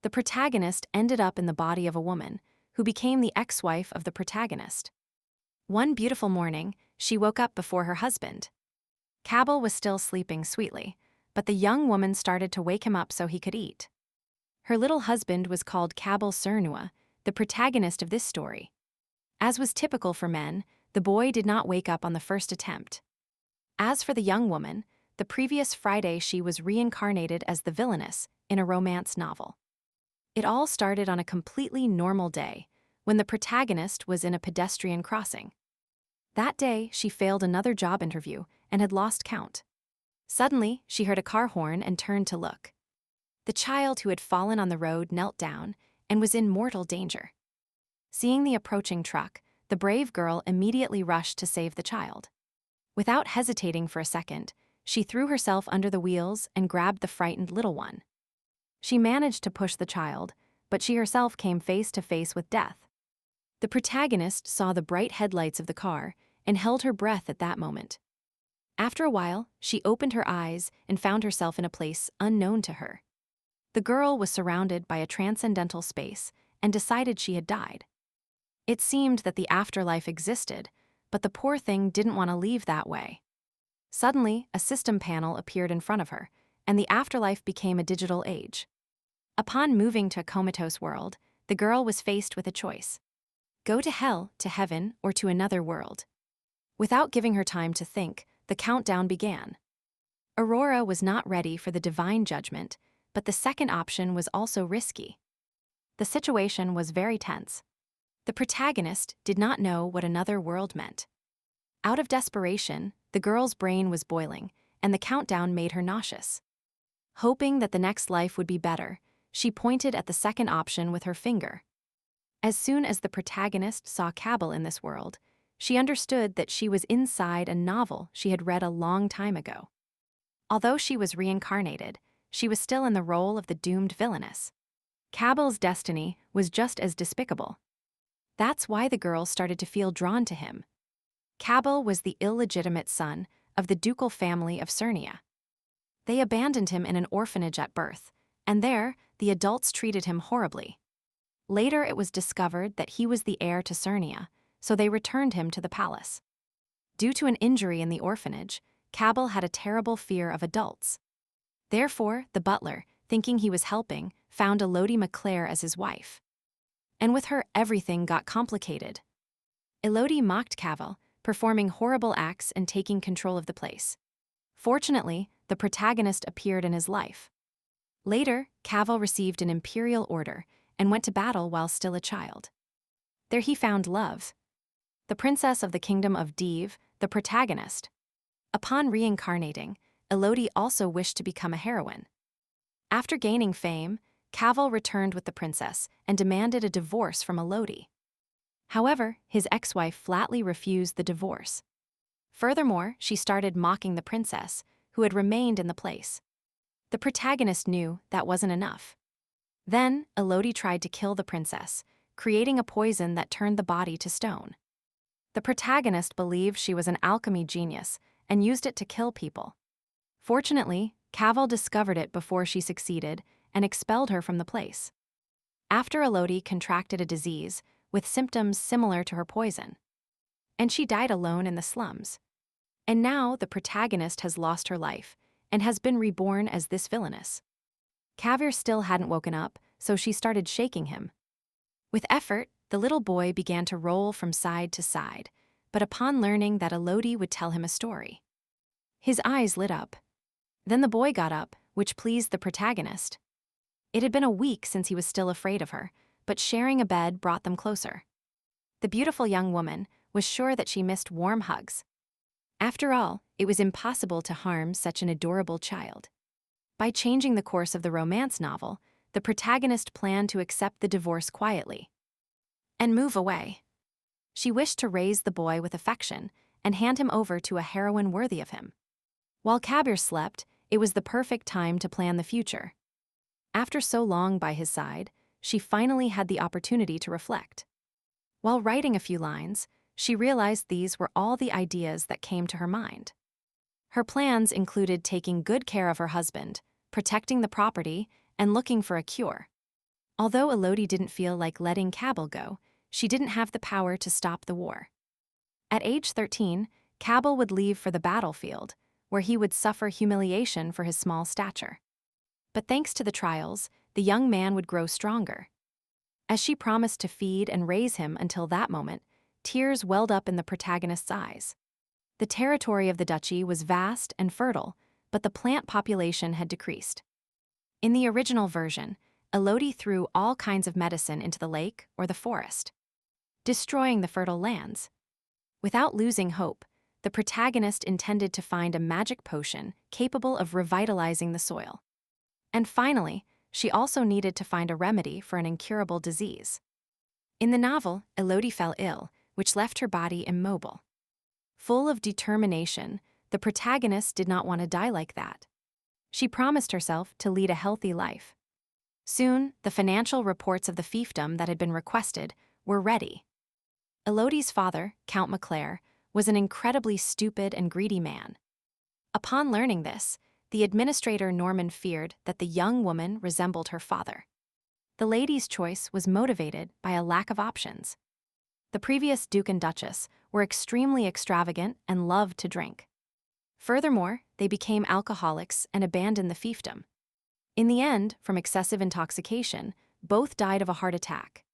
The protagonist ended up in the body of a woman, who became the ex-wife of the protagonist. One beautiful morning, she woke up before her husband. Cabell was still sleeping sweetly, but the young woman started to wake him up so he could eat. Her little husband was called Cabell Cernua, the protagonist of this story. As was typical for men, the boy did not wake up on the first attempt. As for the young woman, the previous Friday she was reincarnated as the villainess in a romance novel. It all started on a completely normal day, when the protagonist was in a pedestrian crossing. That day, she failed another job interview and had lost count. Suddenly, she heard a car horn and turned to look. The child who had fallen on the road knelt down and was in mortal danger. Seeing the approaching truck, the brave girl immediately rushed to save the child. Without hesitating for a second, she threw herself under the wheels and grabbed the frightened little one. She managed to push the child, but she herself came face to face with death. The protagonist saw the bright headlights of the car and held her breath at that moment. After a while, she opened her eyes and found herself in a place unknown to her. The girl was surrounded by a transcendental space and decided she had died. It seemed that the afterlife existed, but the poor thing didn't want to leave that way. Suddenly, a system panel appeared in front of her, and the afterlife became a digital age. Upon moving to a comatose world, the girl was faced with a choice: go to hell, to heaven, or to another world. Without giving her time to think, the countdown began. Aurora was not ready for the divine judgment, but the second option was also risky. The situation was very tense. The protagonist did not know what another world meant. Out of desperation, the girl's brain was boiling, and the countdown made her nauseous. Hoping that the next life would be better, she pointed at the second option with her finger. As soon as the protagonist saw Cabell in this world, she understood that she was inside a novel she had read a long time ago. Although she was reincarnated, she was still in the role of the doomed villainess. Cabell's destiny was just as despicable. That's why the girl started to feel drawn to him. Cabell was the illegitimate son of the ducal family of Cernia. They abandoned him in an orphanage at birth, and there, the adults treated him horribly. Later it was discovered that he was the heir to Cernia, so they returned him to the palace. Due to an injury in the orphanage, Cabell had a terrible fear of adults. Therefore, the butler, thinking he was helping, found Elodie McClare as his wife. And with her, everything got complicated. Elodie mocked Cabell, performing horrible acts and taking control of the place. Fortunately, the protagonist appeared in his life. Later, Cabell received an imperial order and went to battle while still a child. There he found love. The princess of the kingdom of Div, the protagonist. Upon reincarnating, Elodie also wished to become a heroine. After gaining fame, Cabell returned with the princess and demanded a divorce from Elodie. However, his ex-wife flatly refused the divorce. Furthermore, she started mocking the princess, who had remained in the place. The protagonist knew that wasn't enough. Then, Elodie tried to kill the princess, creating a poison that turned the body to stone. The protagonist believed she was an alchemy genius and used it to kill people. Fortunately, Cabell discovered it before she succeeded and expelled her from the place. After Elodie contracted a disease with symptoms similar to her poison, and she died alone in the slums. And now the protagonist has lost her life and has been reborn as this villainess. Cabell still hadn't woken up, so she started shaking him. With effort, the little boy began to roll from side to side, but upon learning that Elodie would tell him a story, his eyes lit up. Then the boy got up, which pleased the protagonist. It had been a week since he was still afraid of her, but sharing a bed brought them closer. The beautiful young woman was sure that she missed warm hugs. After all, it was impossible to harm such an adorable child. By changing the course of the romance novel, the protagonist planned to accept the divorce quietly and move away. She wished to raise the boy with affection and hand him over to a heroine worthy of him. While Cabell slept, it was the perfect time to plan the future. After so long by his side, she finally had the opportunity to reflect. While writing a few lines, she realized these were all the ideas that came to her mind. Her plans included taking good care of her husband, protecting the property, and looking for a cure. Although Elodie didn't feel like letting Cabell go, she didn't have the power to stop the war. At age 13, Cabell would leave for the battlefield, where he would suffer humiliation for his small stature. But thanks to the trials, the young man would grow stronger. As she promised to feed and raise him until that moment, tears welled up in the protagonist's eyes. The territory of the duchy was vast and fertile, but the plant population had decreased. In the original version, Elodie threw all kinds of medicine into the lake or the forest, destroying the fertile lands. Without losing hope, the protagonist intended to find a magic potion capable of revitalizing the soil. And finally, she also needed to find a remedy for an incurable disease. In the novel, Elodie fell ill, which left her body immobile. Full of determination, the protagonist did not want to die like that. She promised herself to lead a healthy life. Soon, the financial reports of the fiefdom that had been requested were ready. Elodie's father, Count Maclair, was an incredibly stupid and greedy man. Upon learning this, the administrator Norman feared that the young woman resembled her father. The lady's choice was motivated by a lack of options. The previous Duke and Duchess were extremely extravagant and loved to drink. Furthermore, they became alcoholics and abandoned the fiefdom. In the end, from excessive intoxication, both died of a heart attack.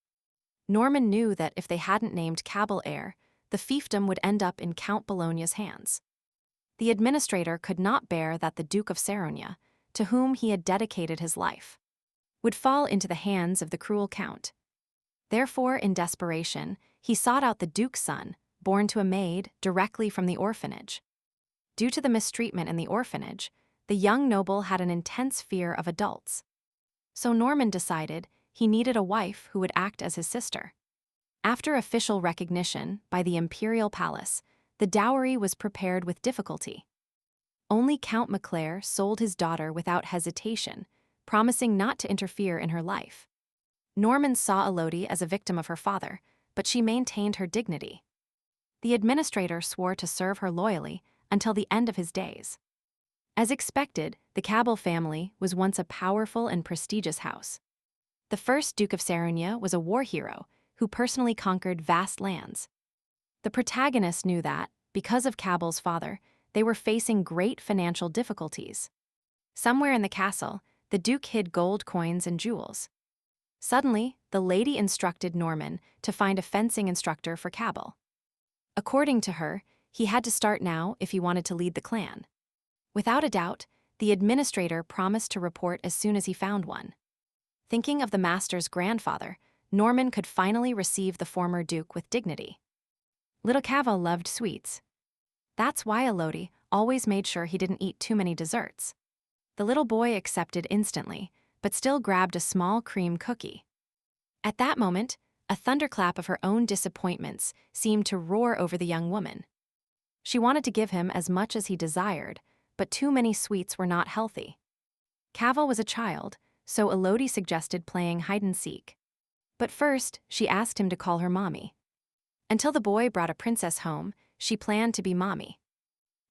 Norman knew that if they hadn't named Cabell heir, the fiefdom would end up in Count Bologna's hands. The administrator could not bear that the Duke of Saronia, to whom he had dedicated his life, would fall into the hands of the cruel count. Therefore, in desperation, he sought out the Duke's son, born to a maid, directly from the orphanage. Due to the mistreatment in the orphanage, the young noble had an intense fear of adults. So Norman decided he needed a wife who would act as his sister. After official recognition by the imperial palace, the dowry was prepared with difficulty. Only Count Maclair sold his daughter without hesitation, promising not to interfere in her life. Norman saw Elodie as a victim of her father, but she maintained her dignity. The administrator swore to serve her loyally until the end of his days. As expected, the Cabell family was once a powerful and prestigious house. The first Duke of Saronia was a war hero who personally conquered vast lands. The protagonist knew that, because of Cabell's father, they were facing great financial difficulties. Somewhere in the castle, the Duke hid gold coins and jewels. Suddenly, the lady instructed Norman to find a fencing instructor for Cabell. According to her, he had to start now if he wanted to lead the clan. Without a doubt, the administrator promised to report as soon as he found one. Thinking of the master's grandfather, Norman could finally receive the former Duke with dignity. Little Cabell loved sweets. That's why Elodie always made sure he didn't eat too many desserts. The little boy accepted instantly, but still grabbed a small cream cookie. At that moment, a thunderclap of her own disappointments seemed to roar over the young woman. She wanted to give him as much as he desired, but too many sweets were not healthy. Cabell was a child, so Elodie suggested playing hide-and-seek. But first, she asked him to call her mommy. Until the boy brought a princess home, she planned to be mommy.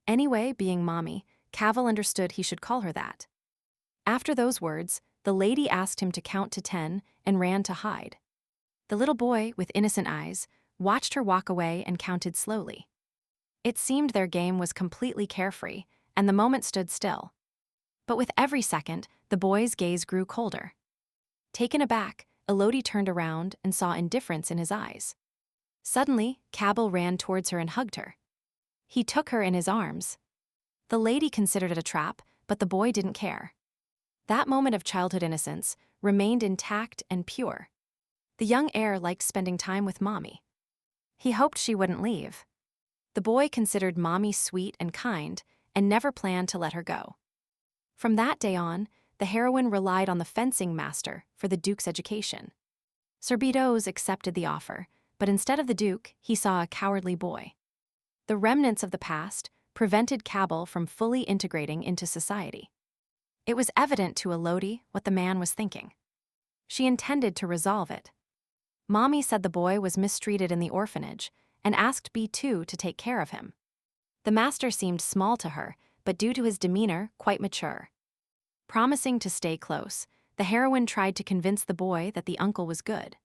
Anyway, being mommy, Cabell understood he should call her that. After those words, the lady asked him to count to 10 and ran to hide. The little boy, with innocent eyes, watched her walk away and counted slowly. It seemed their game was completely carefree, and the moment stood still. But with every second, the boy's gaze grew colder. Taken aback, Elodie turned around and saw indifference in his eyes. Suddenly, Cabell ran towards her and hugged her. He took her in his arms. The lady considered it a trap, but the boy didn't care. That moment of childhood innocence remained intact and pure. The young heir liked spending time with mommy. He hoped she wouldn't leave. The boy considered mommy sweet and kind and never planned to let her go. From that day on, the heroine relied on the fencing master for the Duke's education. Sir Bedos accepted the offer, but instead of the Duke, he saw a cowardly boy. The remnants of the past prevented Cabell from fully integrating into society. It was evident to Elodie what the man was thinking. She intended to resolve it. Mommy said the boy was mistreated in the orphanage and asked B2 to take care of him. The master seemed small to her, but due to his demeanor, quite mature. Promising to stay close, the heroine tried to convince the boy that the uncle was good.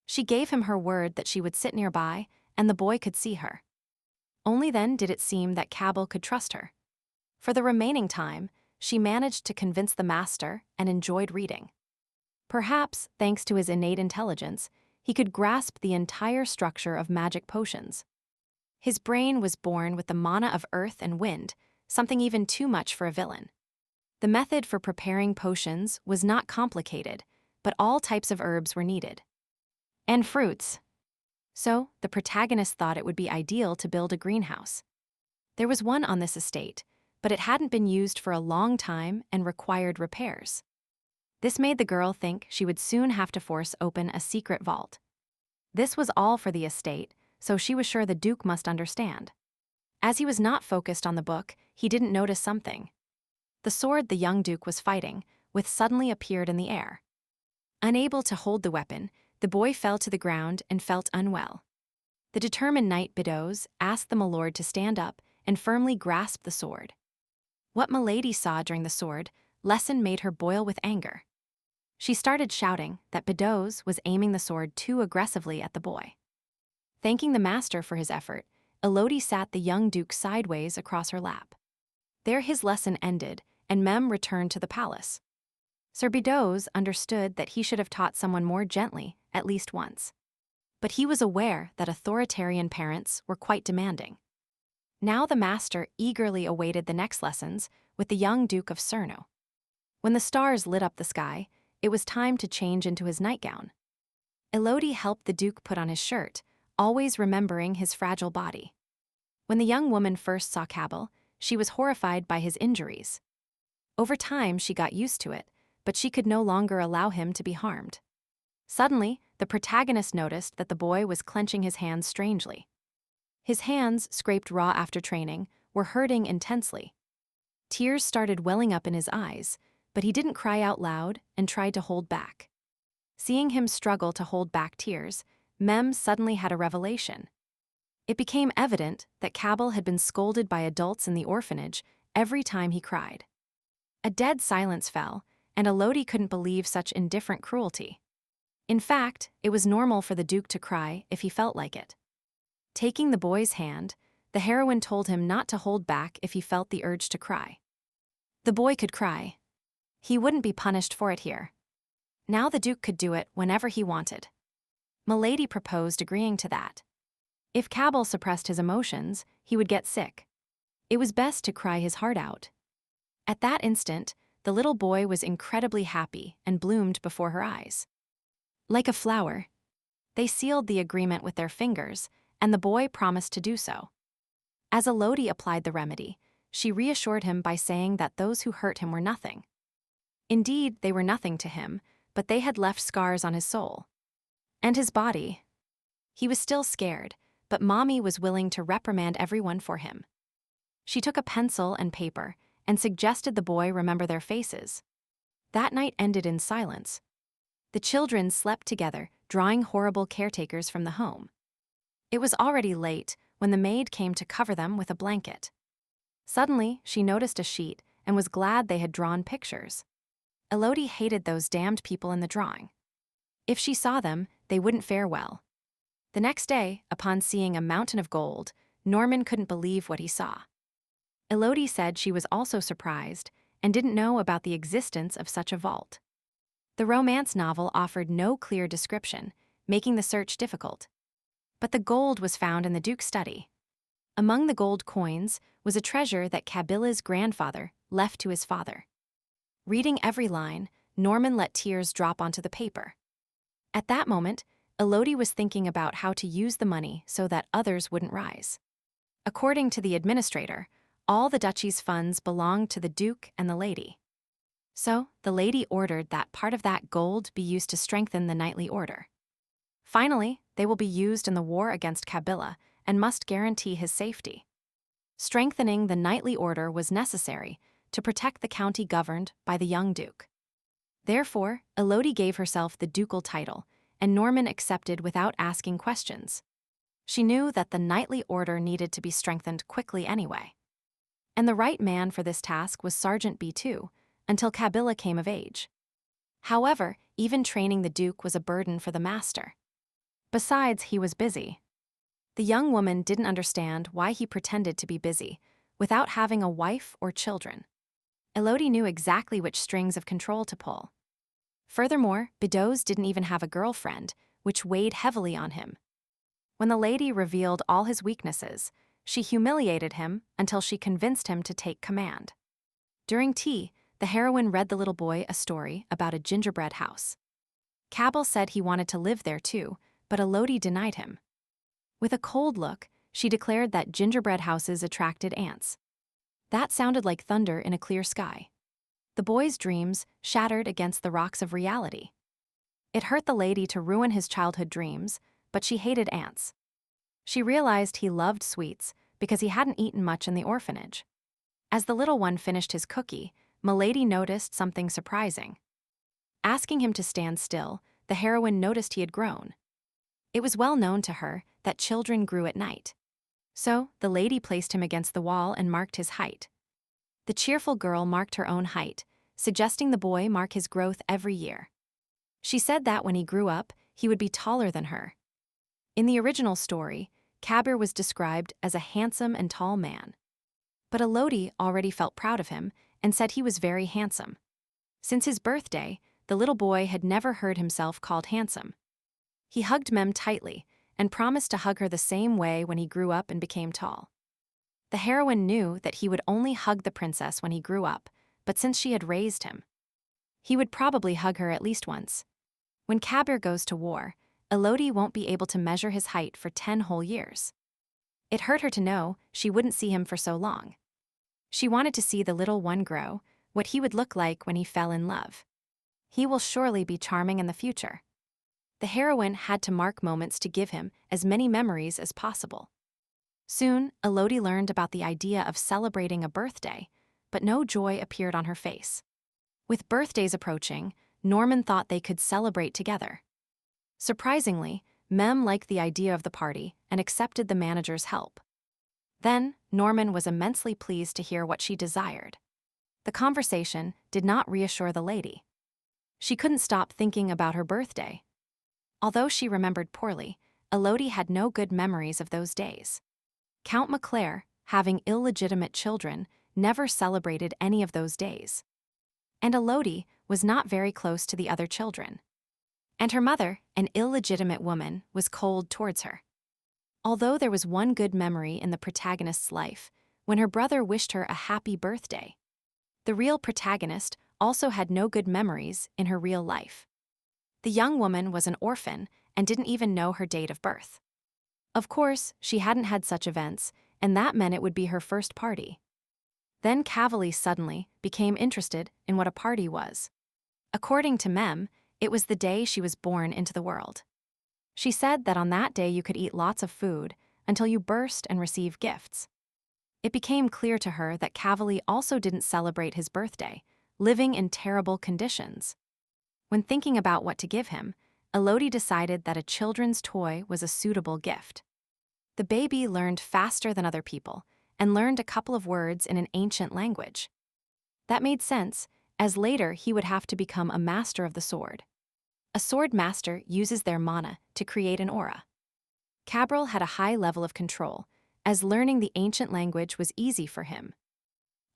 She gave him her word that she would sit nearby and the boy could see her. Only then did it seem that Cabell could trust her. For the remaining time, she managed to convince the master and enjoyed reading. Perhaps, thanks to his innate intelligence, he could grasp the entire structure of magic potions. His brain was born with the mana of earth and wind, something even too much for a villain. The method for preparing potions was not complicated, but all types of herbs were needed. And fruits. So, the protagonist thought it would be ideal to build a greenhouse. There was one on this estate, but it hadn't been used for a long time and required repairs. This made the girl think she would soon have to force open a secret vault. This was all for the estate, so she was sure the Duke must understand. As he was not focused on the book, he didn't notice something. The sword the young Duke was fighting with suddenly appeared in the air. Unable to hold the weapon, the boy fell to the ground and felt unwell. The determined knight Bedoz asked the milord to stand up and firmly grasp the sword. What milady saw during the sword lesson made her boil with anger. She started shouting that Bedoz was aiming the sword too aggressively at the boy. Thanking the master for his effort, Elodie sat the young Duke sideways across her lap. There his lesson ended, and Mem returned to the palace. Sir Bedoz understood that he should have taught someone more gently at least once. But he was aware that authoritarian parents were quite demanding. Now the master eagerly awaited the next lessons with the young Duke of Cernu. When the stars lit up the sky, it was time to change into his nightgown. Elodie helped the Duke put on his shirt, always remembering his fragile body. When the young woman first saw Cabell, she was horrified by his injuries. Over time, she got used to it, but she could no longer allow him to be harmed. Suddenly, the protagonist noticed that the boy was clenching his hands strangely. His hands, scraped raw after training, were hurting intensely. Tears started welling up in his eyes, but he didn't cry out loud and tried to hold back. Seeing him struggle to hold back tears, Mem suddenly had a revelation. It became evident that Cabell had been scolded by adults in the orphanage every time he cried. A dead silence fell, and Elodie couldn't believe such indifferent cruelty. In fact, it was normal for the Duke to cry if he felt like it. Taking the boy's hand, the heroine told him not to hold back if he felt the urge to cry. The boy could cry. He wouldn't be punished for it here. Now the Duke could do it whenever he wanted. Milady proposed agreeing to that. If Cabell suppressed his emotions, he would get sick. It was best to cry his heart out. At that instant, the little boy was incredibly happy and bloomed before her eyes. Like a flower. They sealed the agreement with their fingers, and the boy promised to do so. As Elodie applied the remedy, she reassured him by saying that those who hurt him were nothing. Indeed, they were nothing to him, but they had left scars on his soul. And his body. He was still scared, but Mommy was willing to reprimand everyone for him. She took a pencil and paper and suggested the boy remember their faces. That night ended in silence. The children slept together, drawing horrible caretakers from the home. It was already late when the maid came to cover them with a blanket. Suddenly, she noticed a sheet and was glad they had drawn pictures. Elodie hated those damned people in the drawing. If she saw them, they wouldn't fare well. The next day, upon seeing a mountain of gold, Norman couldn't believe what he saw. Elodie said she was also surprised and didn't know about the existence of such a vault. The romance novel offered no clear description, making the search difficult. But the gold was found in the Duke's study. Among the gold coins was a treasure that Cabilla's grandfather left to his father. Reading every line, Norman let tears drop onto the paper. At that moment, Elodie was thinking about how to use the money so that others wouldn't rise. According to the administrator, all the duchy's funds belonged to the Duke and the lady. So, the lady ordered that part of that gold be used to strengthen the knightly order. Finally, they will be used in the war against Cabilla and must guarantee his safety. Strengthening the knightly order was necessary to protect the county governed by the young Duke. Therefore, Elodie gave herself the ducal title, and Norman accepted without asking questions. She knew that the knightly order needed to be strengthened quickly anyway. And the right man for this task was Sergeant B2, until Cabilla came of age. However, even training the Duke was a burden for the master. Besides, he was busy. The young woman didn't understand why he pretended to be busy, without having a wife or children. Elodie knew exactly which strings of control to pull. Furthermore, Bedoz didn't even have a girlfriend, which weighed heavily on him. When the lady revealed all his weaknesses, she humiliated him until she convinced him to take command. During tea, the heroine read the little boy a story about a gingerbread house. Cabell said he wanted to live there too, but Elodie denied him. With a cold look, she declared that gingerbread houses attracted ants. That sounded like thunder in a clear sky. The boy's dreams shattered against the rocks of reality. It hurt the lady to ruin his childhood dreams, but she hated ants. She realized he loved sweets because he hadn't eaten much in the orphanage. As the little one finished his cookie, Milady noticed something surprising. Asking him to stand still, the heroine noticed he had grown. It was well known to her that children grew at night. So, the lady placed him against the wall and marked his height. The cheerful girl marked her own height, suggesting the boy mark his growth every year. She said that when he grew up, he would be taller than her. In the original story, Kabir was described as a handsome and tall man. But Elodie already felt proud of him and said he was very handsome. Since his birthday, the little boy had never heard himself called handsome. He hugged Mem tightly and promised to hug her the same way when he grew up and became tall. The heroine knew that he would only hug the princess when he grew up, but since she had raised him, he would probably hug her at least once. When Kabir goes to war, Elodie won't be able to measure his height for 10 whole years. It hurt her to know she wouldn't see him for so long. She wanted to see the little one grow, what he would look like when he fell in love. He will surely be charming in the future. The heroine had to mark moments to give him as many memories as possible. Soon, Elodie learned about the idea of celebrating a birthday, but no joy appeared on her face. With birthdays approaching, Norman thought they could celebrate together. Surprisingly, Mem liked the idea of the party and accepted the manager's help. Then, Norman was immensely pleased to hear what she desired. The conversation did not reassure the lady. She couldn't stop thinking about her birthday. Although she remembered poorly, Elodie had no good memories of those days. Count Maclair, having illegitimate children, never celebrated any of those days. And Elodie was not very close to the other children. And her mother, an illegitimate woman, was cold towards her. Although there was one good memory in the protagonist's life, when her brother wished her a happy birthday. The real protagonist also had no good memories in her real life. The young woman was an orphan and didn't even know her date of birth. Of course, she hadn't had such events, and that meant it would be her first party. Then Cavally suddenly became interested in what a party was. According to Mem, it was the day she was born into the world. She said that on that day you could eat lots of food until you burst and receive gifts. It became clear to her that Cavally also didn't celebrate his birthday, living in terrible conditions. When thinking about what to give him, Elodie decided that a children's toy was a suitable gift. The baby learned faster than other people and learned a couple of words in an ancient language. That made sense, as later he would have to become a master of the sword. A sword master uses their mana to create an aura. Cabral had a high level of control, as learning the ancient language was easy for him.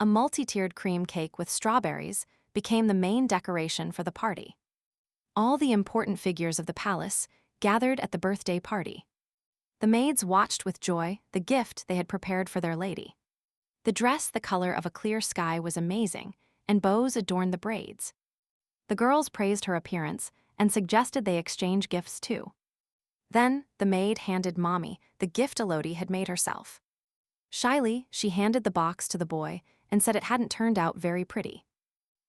A multi-tiered cream cake with strawberries became the main decoration for the party. All the important figures of the palace gathered at the birthday party. The maids watched with joy the gift they had prepared for their lady. The dress the color of a clear sky was amazing, and bows adorned the braids. The girls praised her appearance and suggested they exchange gifts too. Then, the maid handed Mommy the gift Elodie had made herself. Shyly, she handed the box to the boy and said it hadn't turned out very pretty.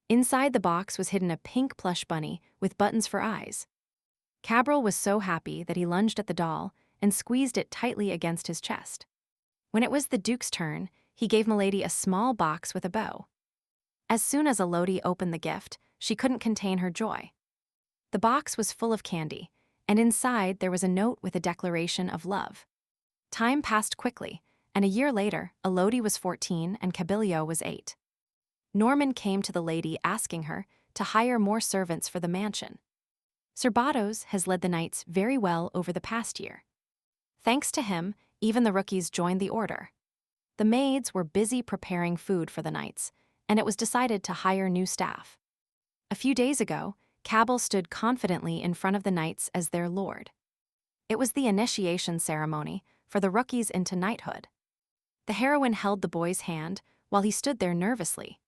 Inside the box was hidden a pink plush bunny with buttons for eyes. Cabral was so happy that he lunged at the doll and squeezed it tightly against his chest. When it was the Duke's turn, he gave Milady a small box with a bow. As soon as Elodie opened the gift, she couldn't contain her joy. The box was full of candy, and inside there was a note with a declaration of love. Time passed quickly, and a year later, Elodie was 14 and Cabilio was 8. Norman came to the lady asking her to hire more servants for the mansion. Serbatos has led the knights very well over the past year. Thanks to him, even the rookies joined the order. The maids were busy preparing food for the knights, and it was decided to hire new staff. A few days ago, Cabell stood confidently in front of the knights as their lord. It was the initiation ceremony for the rookies into knighthood. The heroine held the boy's hand while he stood there nervously.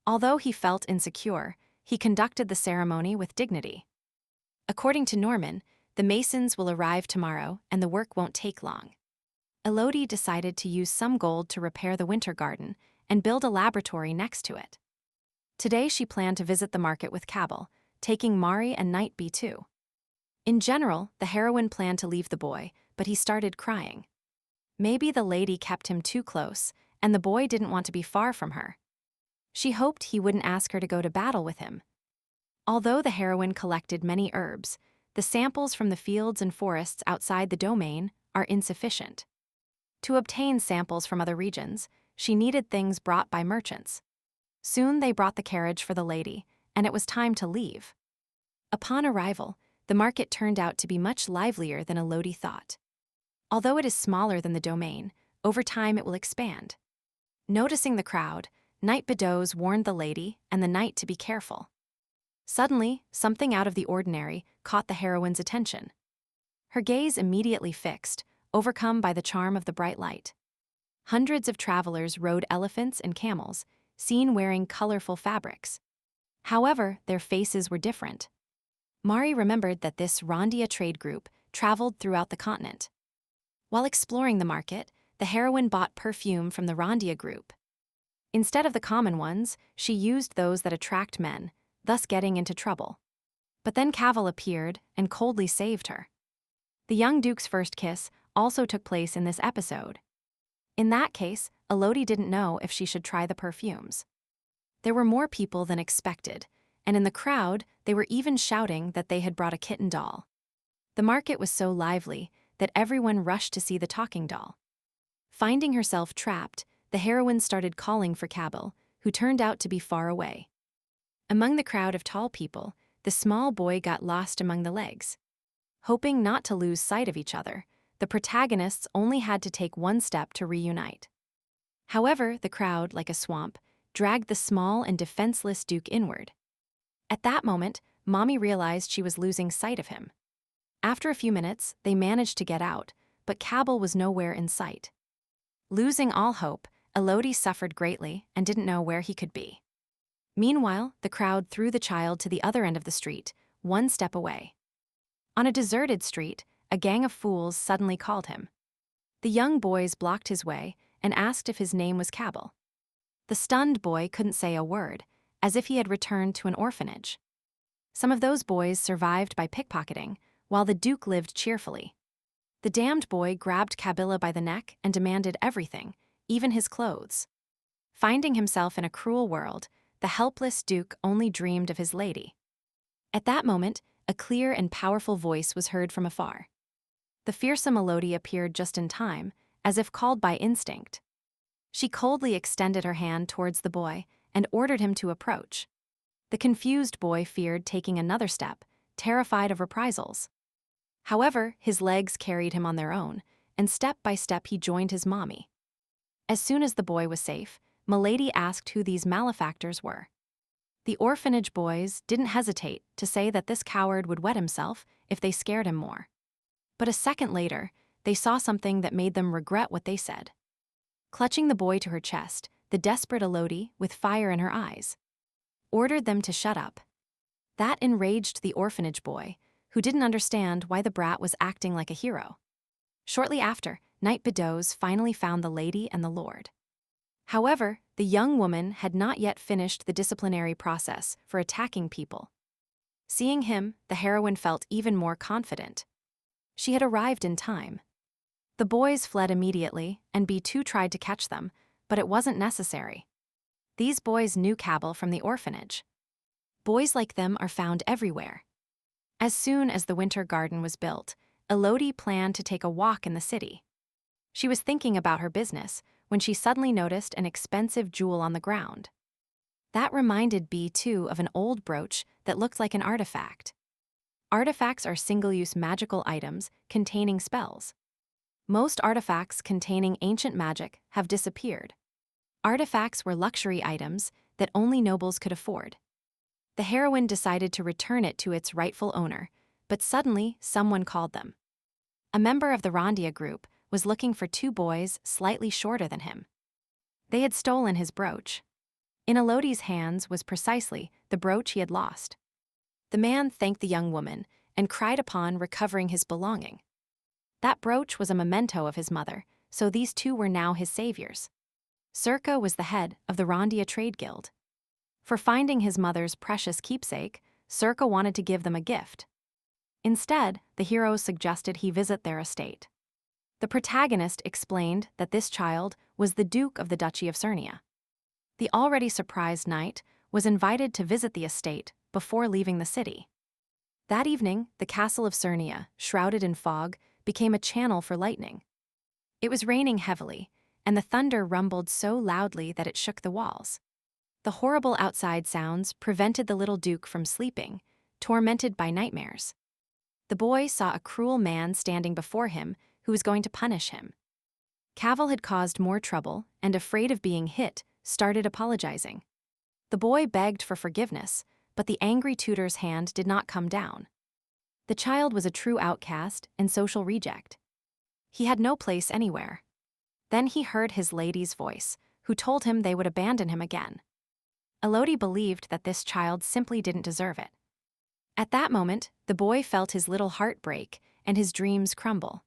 Although he felt insecure, he conducted the ceremony with dignity. According to Norman, the masons will arrive tomorrow and the work won't take long. Elodie decided to use some gold to repair the winter garden and build a laboratory next to it. Today she planned to visit the market with Cabell, taking Mari and Knight B2. In general, the heroine planned to leave the boy, but he started crying. Maybe the lady kept him too close, and the boy didn't want to be far from her. She hoped he wouldn't ask her to go to battle with him. Although the heroine collected many herbs, the samples from the fields and forests outside the domain are insufficient. To obtain samples from other regions, she needed things brought by merchants. Soon they brought the carriage for the lady, and it was time to leave. Upon arrival, the market turned out to be much livelier than Elodie thought. Although it is smaller than the domain, over time it will expand. Noticing the crowd, Knight Bedoes warned the lady and the knight to be careful. Suddenly, something out of the ordinary caught the heroine's attention. Her gaze immediately fixed, overcome by the charm of the bright light. Hundreds of travelers rode elephants and camels, seen wearing colorful fabrics. However, their faces were different. Mari remembered that this Rondia trade group traveled throughout the continent. While exploring the market, the heroine bought perfume from the Rondia group. Instead of the common ones, she used those that attract men, thus getting into trouble. But then Cabell appeared and coldly saved her. The young duke's first kiss also took place in this episode. In that case, Elodie didn't know if she should try the perfumes. There were more people than expected, and in the crowd, they were even shouting that they had brought a kitten doll. The market was so lively that everyone rushed to see the talking doll. Finding herself trapped, the heroine started calling for Cabell, who turned out to be far away. Among the crowd of tall people, the small boy got lost among the legs. Hoping not to lose sight of each other, the protagonists only had to take one step to reunite. However, the crowd, like a swamp, dragged the small and defenseless Duke inward. At that moment, Mommy realized she was losing sight of him. After a few minutes, they managed to get out, but Cabell was nowhere in sight. Losing all hope, Elodie suffered greatly and didn't know where he could be. Meanwhile, the crowd threw the child to the other end of the street, one step away. On a deserted street, a gang of fools suddenly called him. The young boys blocked his way and asked if his name was Cabell. The stunned boy couldn't say a word, as if he had returned to an orphanage. Some of those boys survived by pickpocketing, while the Duke lived cheerfully. The damned boy grabbed Cabella by the neck and demanded everything, even his clothes. Finding himself in a cruel world, the helpless Duke only dreamed of his lady. At that moment, a clear and powerful voice was heard from afar. The fearsome Elodie appeared just in time, as if called by instinct. She coldly extended her hand towards the boy and ordered him to approach. The confused boy feared taking another step, terrified of reprisals. However, his legs carried him on their own, and step by step he joined his mommy. As soon as the boy was safe, Milady asked who these malefactors were. The orphanage boys didn't hesitate to say that this coward would wet himself if they scared him more. But a second later, they saw something that made them regret what they said. Clutching the boy to her chest, the desperate Elodie, with fire in her eyes, ordered them to shut up. That enraged the orphanage boy, who didn't understand why the brat was acting like a hero. Shortly after, Knight Bedoes finally found the lady and the lord. However, the young woman had not yet finished the disciplinary process for attacking people. Seeing him, the heroine felt even more confident. She had arrived in time. The boys fled immediately, and B2 tried to catch them, but it wasn't necessary. These boys knew Cabell from the orphanage. Boys like them are found everywhere. As soon as the winter garden was built, Elodie planned to take a walk in the city. She was thinking about her business when she suddenly noticed an expensive jewel on the ground. That reminded B2 of an old brooch that looked like an artifact. Artifacts are single-use magical items containing spells. Most artifacts containing ancient magic have disappeared. Artifacts were luxury items that only nobles could afford. The heroine decided to return it to its rightful owner, but suddenly someone called them. A member of the Rondia group was looking for two boys slightly shorter than him. They had stolen his brooch. In Elodie's hands was precisely the brooch he had lost. The man thanked the young woman and cried upon recovering his belonging. That brooch was a memento of his mother, so these two were now his saviors. Circa was the head of the Rondia Trade Guild. For finding his mother's precious keepsake, Circa wanted to give them a gift. Instead, the heroes suggested he visit their estate. The protagonist explained that this child was the Duke of the Duchy of Cernia. The already surprised knight was invited to visit the estate before leaving the city. That evening, the castle of Cernia, shrouded in fog, became a channel for lightning. It was raining heavily, and the thunder rumbled so loudly that it shook the walls. The horrible outside sounds prevented the little duke from sleeping, tormented by nightmares. The boy saw a cruel man standing before him who was going to punish him. Cavil had caused more trouble and, afraid of being hit, started apologizing. The boy begged for forgiveness, but the angry tutor's hand did not come down. The child was a true outcast and social reject. He had no place anywhere. Then he heard his lady's voice, who told him they would abandon him again. Elodie believed that this child simply didn't deserve it. At that moment, the boy felt his little heart break and his dreams crumble.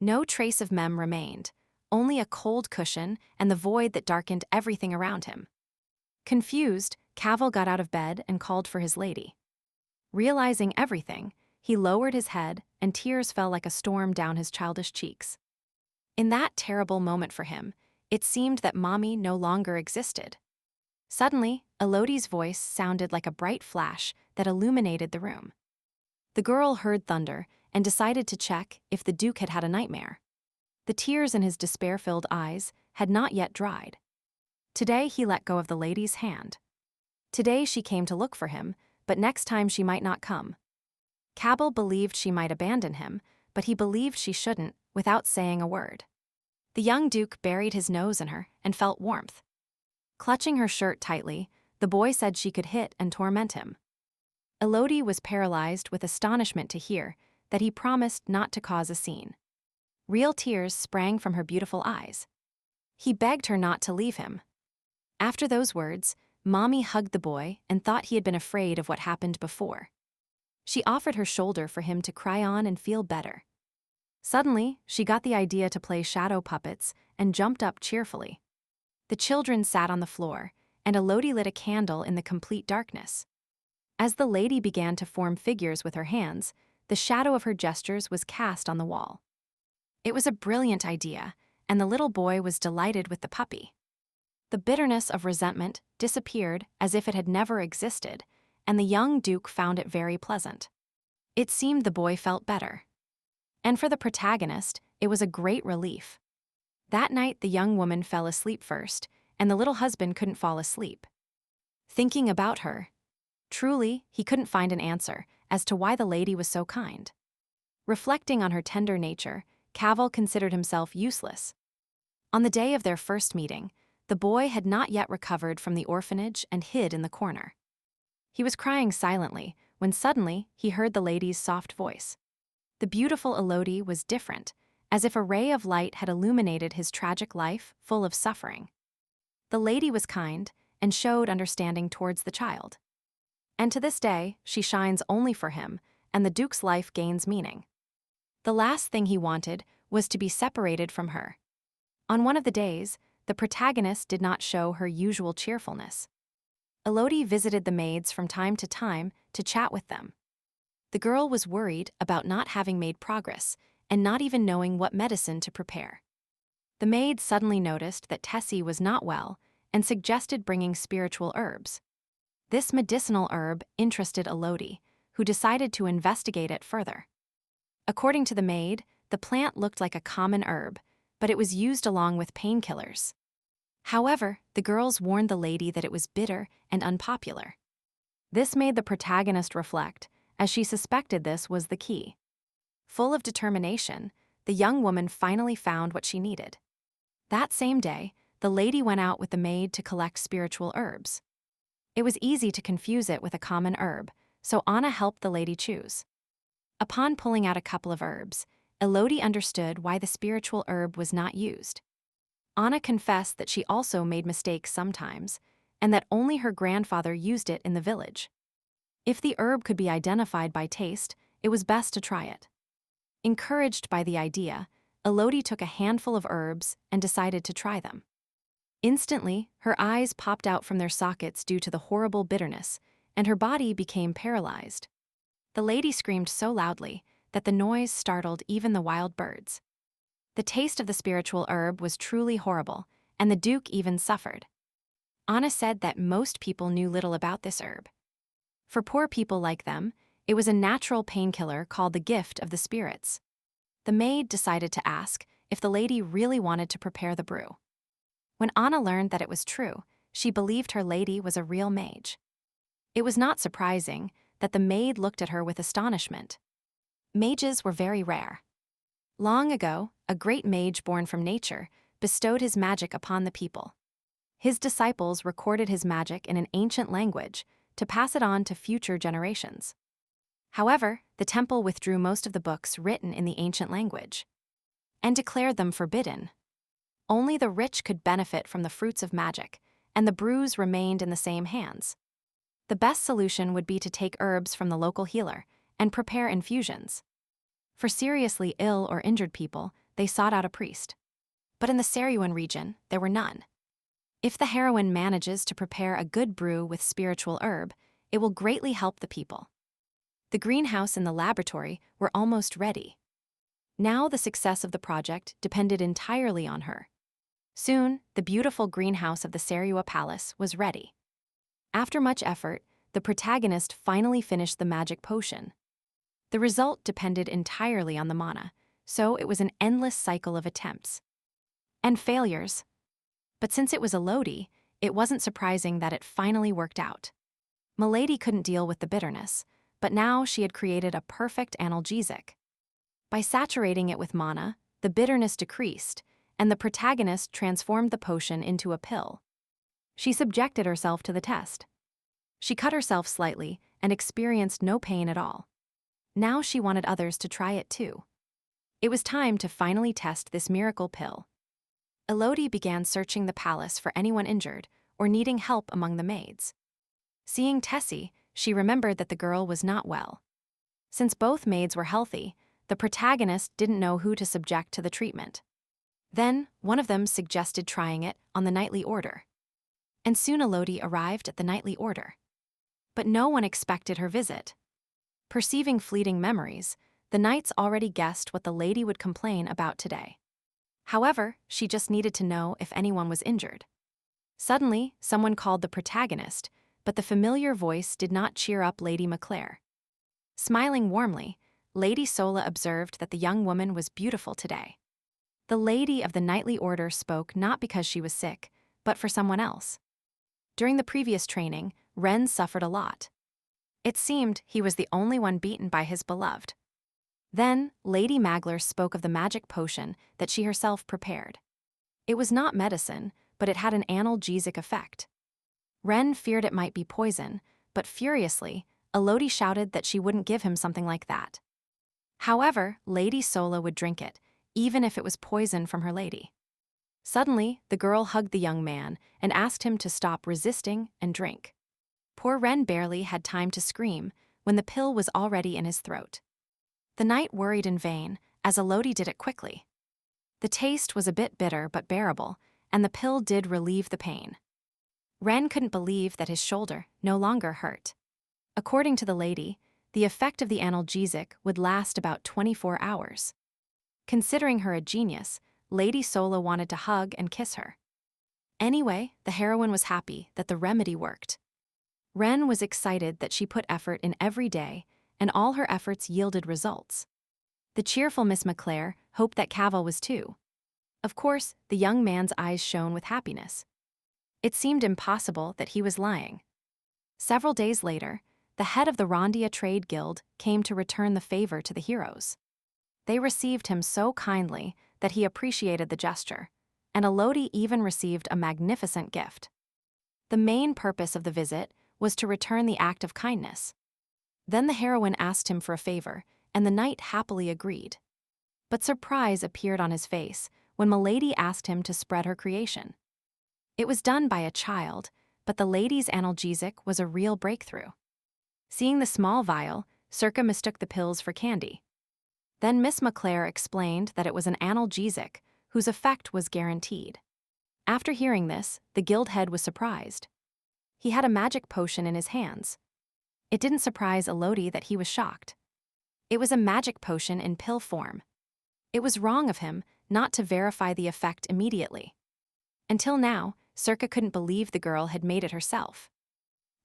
No trace of Mem remained, only a cold cushion and the void that darkened everything around him. Confused, Cavil got out of bed and called for his lady. Realizing everything, he lowered his head and tears fell like a storm down his childish cheeks. In that terrible moment for him, it seemed that Mommy no longer existed. Suddenly, Elodie's voice sounded like a bright flash that illuminated the room. The girl heard thunder and decided to check if the Duke had had a nightmare. The tears in his despair-filled eyes had not yet dried. Today he let go of the lady's hand. Today she came to look for him, but next time she might not come. Cabell believed she might abandon him, but he believed she shouldn't, without saying a word. The young Duke buried his nose in her and felt warmth. Clutching her shirt tightly, the boy said she could hit and torment him. Elodie was paralyzed with astonishment to hear that he promised not to cause a scene. Real tears sprang from her beautiful eyes. He begged her not to leave him. After those words, Mommy hugged the boy and thought he had been afraid of what happened before. She offered her shoulder for him to cry on and feel better. Suddenly, she got the idea to play shadow puppets and jumped up cheerfully. The children sat on the floor, and Elodie lit a candle in the complete darkness. As the lady began to form figures with her hands, the shadow of her gestures was cast on the wall. It was a brilliant idea, and the little boy was delighted with the puppy. The bitterness of resentment disappeared as if it had never existed, and the young Duke found it very pleasant. It seemed the boy felt better. And for the protagonist, it was a great relief. That night, the young woman fell asleep first, and the little husband couldn't fall asleep. Thinking about her, truly, he couldn't find an answer as to why the lady was so kind. Reflecting on her tender nature, Cavil considered himself useless. On the day of their first meeting, the boy had not yet recovered from the orphanage and hid in the corner. He was crying silently when suddenly he heard the lady's soft voice. The beautiful Elodie was different, as if a ray of light had illuminated his tragic life full of suffering. The lady was kind and showed understanding towards the child. And to this day, she shines only for him, and the Duke's life gains meaning. The last thing he wanted was to be separated from her. On one of the days, the protagonist did not show her usual cheerfulness. Elodie visited the maids from time to chat with them. The girl was worried about not having made progress and not even knowing what medicine to prepare. The maid suddenly noticed that Tessie was not well and suggested bringing spiritual herbs. This medicinal herb interested Elodie, who decided to investigate it further. According to the maid, the plant looked like a common herb, but it was used along with painkillers. However, the girls warned the lady that it was bitter and unpopular. This made the protagonist reflect, as she suspected this was the key. Full of determination, the young woman finally found what she needed. That same day, the lady went out with the maid to collect spiritual herbs. It was easy to confuse it with a common herb, so Anna helped the lady choose. Upon pulling out a couple of herbs, Elodie understood why the spiritual herb was not used. Anna confessed that she also made mistakes sometimes, and that only her grandfather used it in the village. If the herb could be identified by taste, it was best to try it. Encouraged by the idea, Elodie took a handful of herbs and decided to try them. Instantly, her eyes popped out from their sockets due to the horrible bitterness, and her body became paralyzed. The lady screamed so loudly that the noise startled even the wild birds. The taste of the spiritual herb was truly horrible, and the Duke even suffered. Anna said that most people knew little about this herb. For poor people like them, it was a natural painkiller called the gift of the spirits. The maid decided to ask if the lady really wanted to prepare the brew. When Anna learned that it was true, she believed her lady was a real mage. It was not surprising that the maid looked at her with astonishment. Mages were very rare. Long ago, a great mage born from nature bestowed his magic upon the people. His disciples recorded his magic in an ancient language to pass it on to future generations. However, the temple withdrew most of the books written in the ancient language and declared them forbidden. Only the rich could benefit from the fruits of magic, and the brews remained in the same hands. The best solution would be to take herbs from the local healer and prepare infusions. For seriously ill or injured people, they sought out a priest. But in the Seryuan region, there were none. If the heroine manages to prepare a good brew with spiritual herb, it will greatly help the people. The greenhouse and the laboratory were almost ready. Now the success of the project depended entirely on her. Soon, the beautiful greenhouse of the Seryua Palace was ready. After much effort, the protagonist finally finished the magic potion. The result depended entirely on the mana, so it was an endless cycle of attempts and failures. But since it was Elodie, it wasn't surprising that it finally worked out. Milady couldn't deal with the bitterness, but now she had created a perfect analgesic. By saturating it with mana, the bitterness decreased, and the protagonist transformed the potion into a pill. She subjected herself to the test. She cut herself slightly and experienced no pain at all. Now she wanted others to try it too. It was time to finally test this miracle pill. Elodie began searching the palace for anyone injured or needing help among the maids. Seeing Tessie, she remembered that the girl was not well. Since both maids were healthy, the protagonist didn't know who to subject to the treatment. Then, one of them suggested trying it on the nightly order. And soon Elodie arrived at the nightly order. But no one expected her visit. Perceiving fleeting memories, the knights already guessed what the lady would complain about today. However, she just needed to know if anyone was injured. Suddenly, someone called the protagonist, but the familiar voice did not cheer up Lady Maclaire. Smiling warmly, Lady Sola observed that the young woman was beautiful today. The lady of the nightly order spoke not because she was sick, but for someone else. During the previous training, Ren suffered a lot. It seemed he was the only one beaten by his beloved. Then, Lady Maglar spoke of the magic potion that she herself prepared. It was not medicine, but it had an analgesic effect. Ren feared it might be poison, but furiously, Elodie shouted that she wouldn't give him something like that. However, Lady Sola would drink it, even if it was poison from her lady. Suddenly, the girl hugged the young man and asked him to stop resisting and drink. Poor Ren barely had time to scream when the pill was already in his throat. The knight worried in vain, as Elodie did it quickly. The taste was a bit bitter but bearable, and the pill did relieve the pain. Ren couldn't believe that his shoulder no longer hurt. According to the lady, the effect of the analgesic would last about 24 hours. Considering her a genius, Lady Sola wanted to hug and kiss her. Anyway, the heroine was happy that the remedy worked. Ren was excited that she put effort in every day, and all her efforts yielded results. The cheerful Miss Maclaire hoped that Cavil was too. Of course, the young man's eyes shone with happiness. It seemed impossible that he was lying. Several days later, the head of the Rondia Trade Guild came to return the favor to the heroes. They received him so kindly that he appreciated the gesture, and Elodie even received a magnificent gift. The main purpose of the visit was to return the act of kindness. Then the heroine asked him for a favor, and the knight happily agreed. But surprise appeared on his face when Milady asked him to spread her creation. It was done by a child, but the lady's analgesic was a real breakthrough. Seeing the small vial, Circa mistook the pills for candy. Then Miss McClare explained that it was an analgesic whose effect was guaranteed. After hearing this, the guild head was surprised. He had a magic potion in his hands. It didn't surprise Elodie that he was shocked. It was a magic potion in pill form. It was wrong of him not to verify the effect immediately. Until now, Circa couldn't believe the girl had made it herself.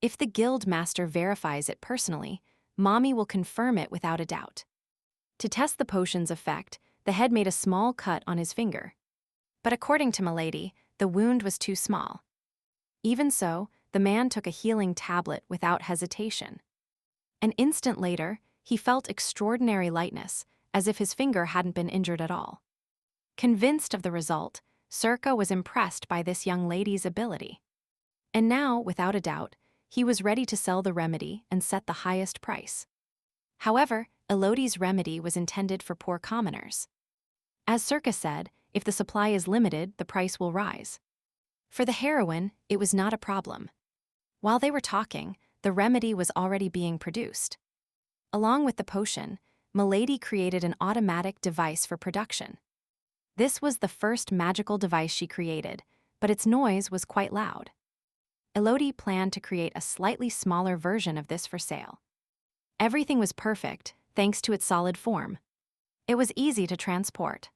If the guild master verifies it personally, Mommy will confirm it without a doubt. To test the potion's effect, the head made a small cut on his finger. But according to Milady, the wound was too small. Even so, the man took a healing tablet without hesitation. An instant later, he felt extraordinary lightness, as if his finger hadn't been injured at all. Convinced of the result, Circa was impressed by this young lady's ability. And now, without a doubt, he was ready to sell the remedy and set the highest price. However, Elodie's remedy was intended for poor commoners. As Circa said, if the supply is limited, the price will rise. For the heroine, it was not a problem. While they were talking, the remedy was already being produced. Along with the potion, Milady created an automatic device for production. This was the first magical device she created, but its noise was quite loud. Elodie planned to create a slightly smaller version of this for sale. Everything was perfect, thanks to its solid form. It was easy to transport.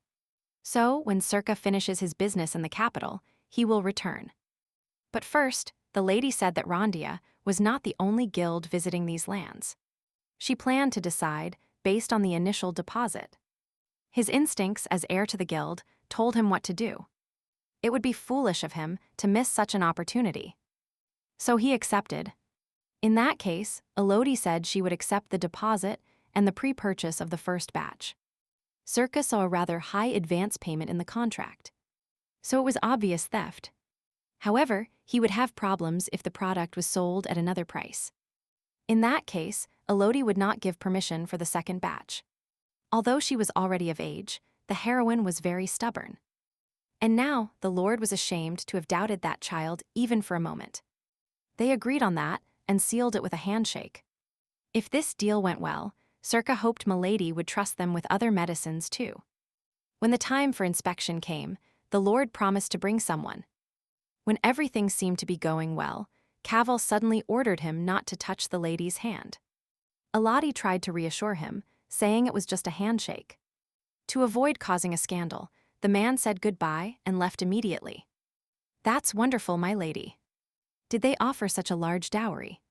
So, when Circa finishes his business in the capital, he will return. But first, the lady said that Rondia was not the only guild visiting these lands. She planned to decide based on the initial deposit. His instincts as heir to the guild told him what to do. It would be foolish of him to miss such an opportunity. So he accepted. In that case, Elodie said she would accept the deposit and the pre-purchase of the first batch. Circa saw a rather high advance payment in the contract. So it was obvious theft. However, he would have problems if the product was sold at another price. In that case, Elodie would not give permission for the second batch. Although she was already of age, the heroine was very stubborn. And now, the Lord was ashamed to have doubted that child even for a moment. They agreed on that and sealed it with a handshake. If this deal went well, Circa hoped Milady would trust them with other medicines too. When the time for inspection came, the Lord promised to bring someone. When everything seemed to be going well, Cavil suddenly ordered him not to touch the lady's hand. Elodie tried to reassure him, saying it was just a handshake. To avoid causing a scandal, the man said goodbye and left immediately. "That's wonderful, my lady. Did they offer such a large dowry?"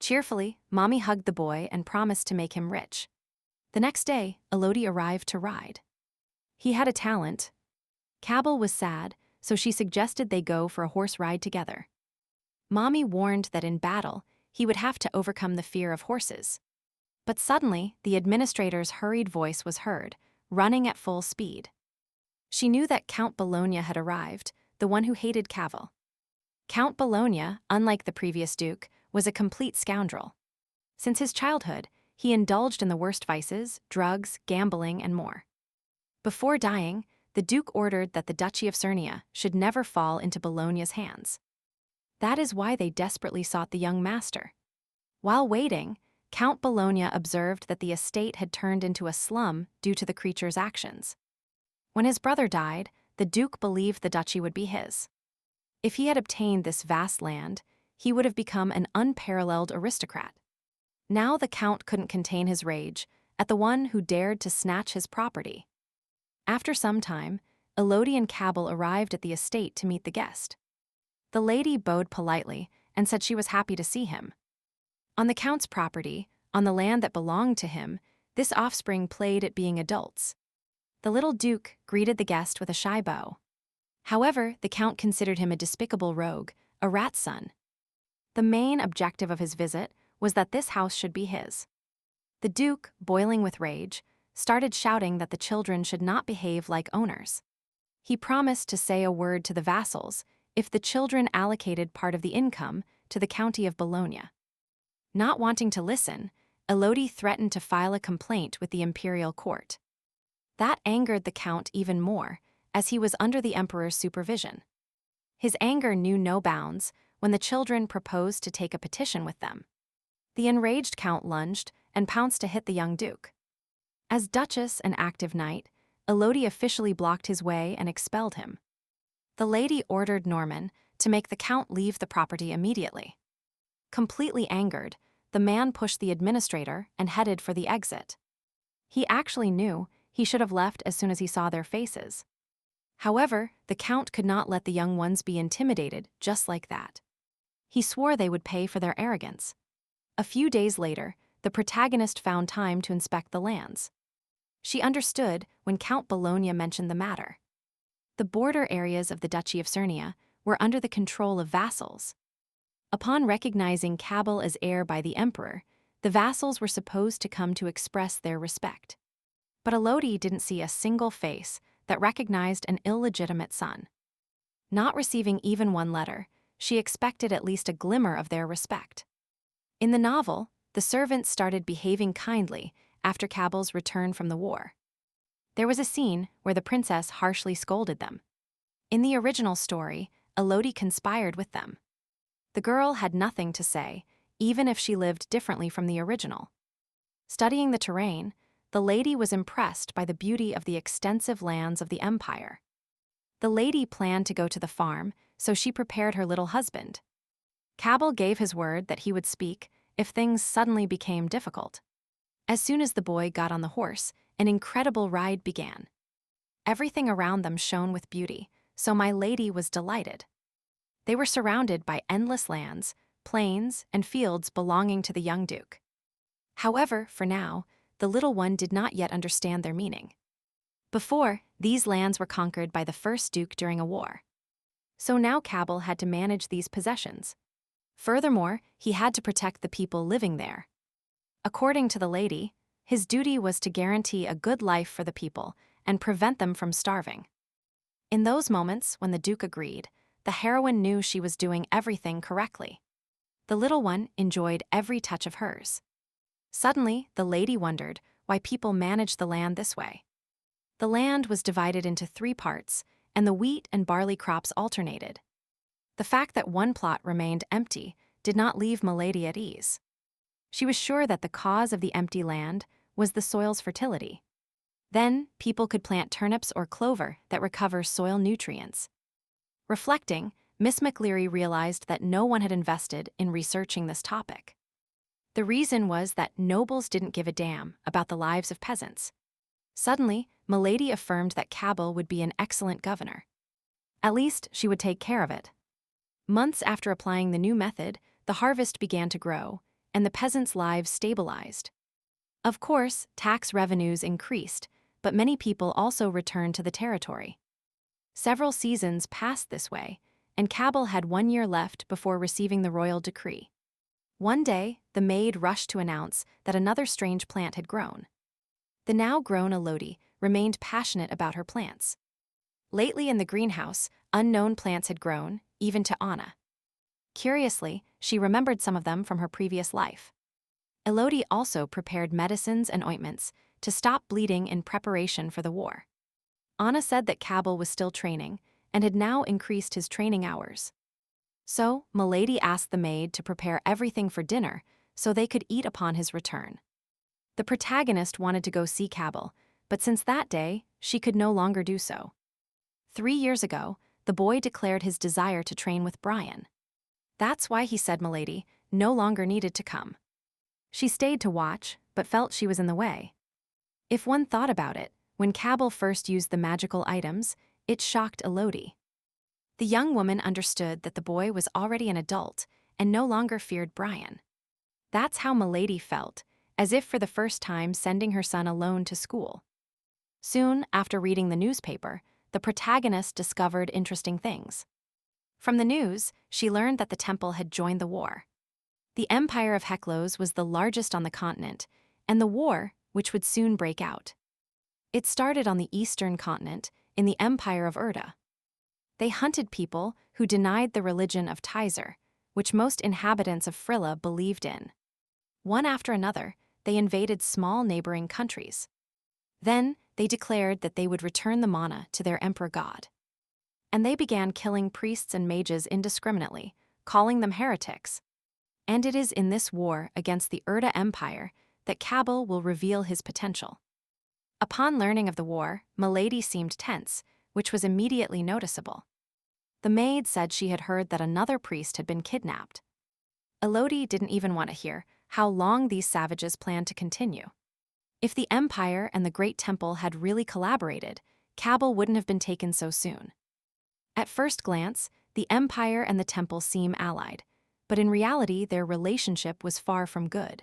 Cheerfully, Mommy hugged the boy and promised to make him rich. The next day, Elodie arrived to ride. He had a talent. Cabell was sad, so she suggested they go for a horse ride together. Mommy warned that in battle, he would have to overcome the fear of horses. But suddenly, the administrator's hurried voice was heard, running at full speed. She knew that Count Bologna had arrived, the one who hated Cavil. Count Bologna, unlike the previous duke, was a complete scoundrel. Since his childhood, he indulged in the worst vices, drugs, gambling, and more. Before dying, the duke ordered that the Duchy of Cernia should never fall into Bologna's hands. That is why they desperately sought the young master. While waiting, Count Bologna observed that the estate had turned into a slum due to the creature's actions. When his brother died, the duke believed the duchy would be his. If he had obtained this vast land, he would have become an unparalleled aristocrat. Now the count couldn't contain his rage at the one who dared to snatch his property. After some time, Elodie and Cabell arrived at the estate to meet the guest. The lady bowed politely and said she was happy to see him. On the count's property, on the land that belonged to him, this offspring played at being adults. The little duke greeted the guest with a shy bow. However, the Count considered him a despicable rogue, a rat's son. The main objective of his visit was that this house should be his. The Duke, boiling with rage, started shouting that the children should not behave like owners. He promised to say a word to the vassals if the children allocated part of the income to the county of Bologna. Not wanting to listen, Elodie threatened to file a complaint with the imperial court. That angered the Count even more, as he was under the emperor's supervision. His anger knew no bounds when the children proposed to take a petition with them. The enraged Count lunged and pounced to hit the young Duke. As Duchess and active knight, Elodie officially blocked his way and expelled him. The lady ordered Norman to make the Count leave the property immediately. Completely angered, the man pushed the administrator and headed for the exit. He actually knew he should have left as soon as he saw their faces. However, the Count could not let the young ones be intimidated just like that. He swore they would pay for their arrogance. A few days later, the protagonist found time to inspect the lands. She understood when Count Bologna mentioned the matter. The border areas of the Duchy of Cernia were under the control of vassals. Upon recognizing Cabal as heir by the emperor, the vassals were supposed to come to express their respect. But Elodie didn't see a single face that recognized an illegitimate son. Not receiving even one letter, she expected at least a glimmer of their respect. In the novel, the servants started behaving kindly after Cabal's return from the war. There was a scene where the princess harshly scolded them. In the original story, Elodie conspired with them. The girl had nothing to say, even if she lived differently from the original. Studying the terrain, the lady was impressed by the beauty of the extensive lands of the empire. The lady planned to go to the farm, so she prepared her little husband. Cabal gave his word that he would speak if things suddenly became difficult. As soon as the boy got on the horse, an incredible ride began. Everything around them shone with beauty, so my lady was delighted. They were surrounded by endless lands, plains, and fields belonging to the young Duke. However, for now, the little one did not yet understand their meaning. Before, these lands were conquered by the first Duke during a war. So now Cabal had to manage these possessions. Furthermore, he had to protect the people living there. According to the lady, his duty was to guarantee a good life for the people and prevent them from starving. In those moments when the Duke agreed, the heroine knew she was doing everything correctly. The little one enjoyed every touch of hers. Suddenly, the lady wondered why people managed the land this way. The land was divided into 3 parts, and the wheat and barley crops alternated. The fact that one plot remained empty did not leave Milady at ease. She was sure that the cause of the empty land was the soil's fertility. Then, people could plant turnips or clover that recovers soil nutrients. Reflecting, Miss McLeary realized that no one had invested in researching this topic. The reason was that nobles didn't give a damn about the lives of peasants. Suddenly, Milady affirmed that Cabal would be an excellent governor. At least, she would take care of it. Months after applying the new method, the harvest began to grow, and the peasants' lives stabilized. Of course, tax revenues increased, but many people also returned to the territory. Several seasons passed this way, and Cabal had 1 year left before receiving the royal decree. One day, the maid rushed to announce that another strange plant had grown. The now grown Elodie remained passionate about her plants. Lately in the greenhouse, unknown plants had grown, even to Anna. Curiously, she remembered some of them from her previous life. Elodie also prepared medicines and ointments to stop bleeding in preparation for the war. Anna said that Cabal was still training and had now increased his training hours. So, Milady asked the maid to prepare everything for dinner so they could eat upon his return. The protagonist wanted to go see Cabal, but since that day, she could no longer do so. 3 years ago, the boy declared his desire to train with Brian. That's why he said Milady no longer needed to come. She stayed to watch, but felt she was in the way. If one thought about it, when Cabal first used the magical items, it shocked Elodie. The young woman understood that the boy was already an adult and no longer feared Brian. That's how Milady felt, as if for the first time sending her son alone to school. Soon after reading the newspaper, the protagonist discovered interesting things. From the news, she learned that the temple had joined the war. The Empire of Heklos was the largest on the continent, and the war, which would soon break out. It started on the eastern continent, in the Empire of Urda. They hunted people who denied the religion of Tizer, which most inhabitants of Frilla believed in. One after another, they invaded small neighboring countries. Then, they declared that they would return the mana to their emperor god. And they began killing priests and mages indiscriminately, calling them heretics. And it is in this war against the Urda Empire that Cabal will reveal his potential. Upon learning of the war, Milady seemed tense, which was immediately noticeable. The maid said she had heard that another priest had been kidnapped. Elodie didn't even want to hear how long these savages planned to continue. If the Empire and the Great Temple had really collaborated, Cabal wouldn't have been taken so soon. At first glance, the Empire and the Temple seem allied, but in reality their relationship was far from good.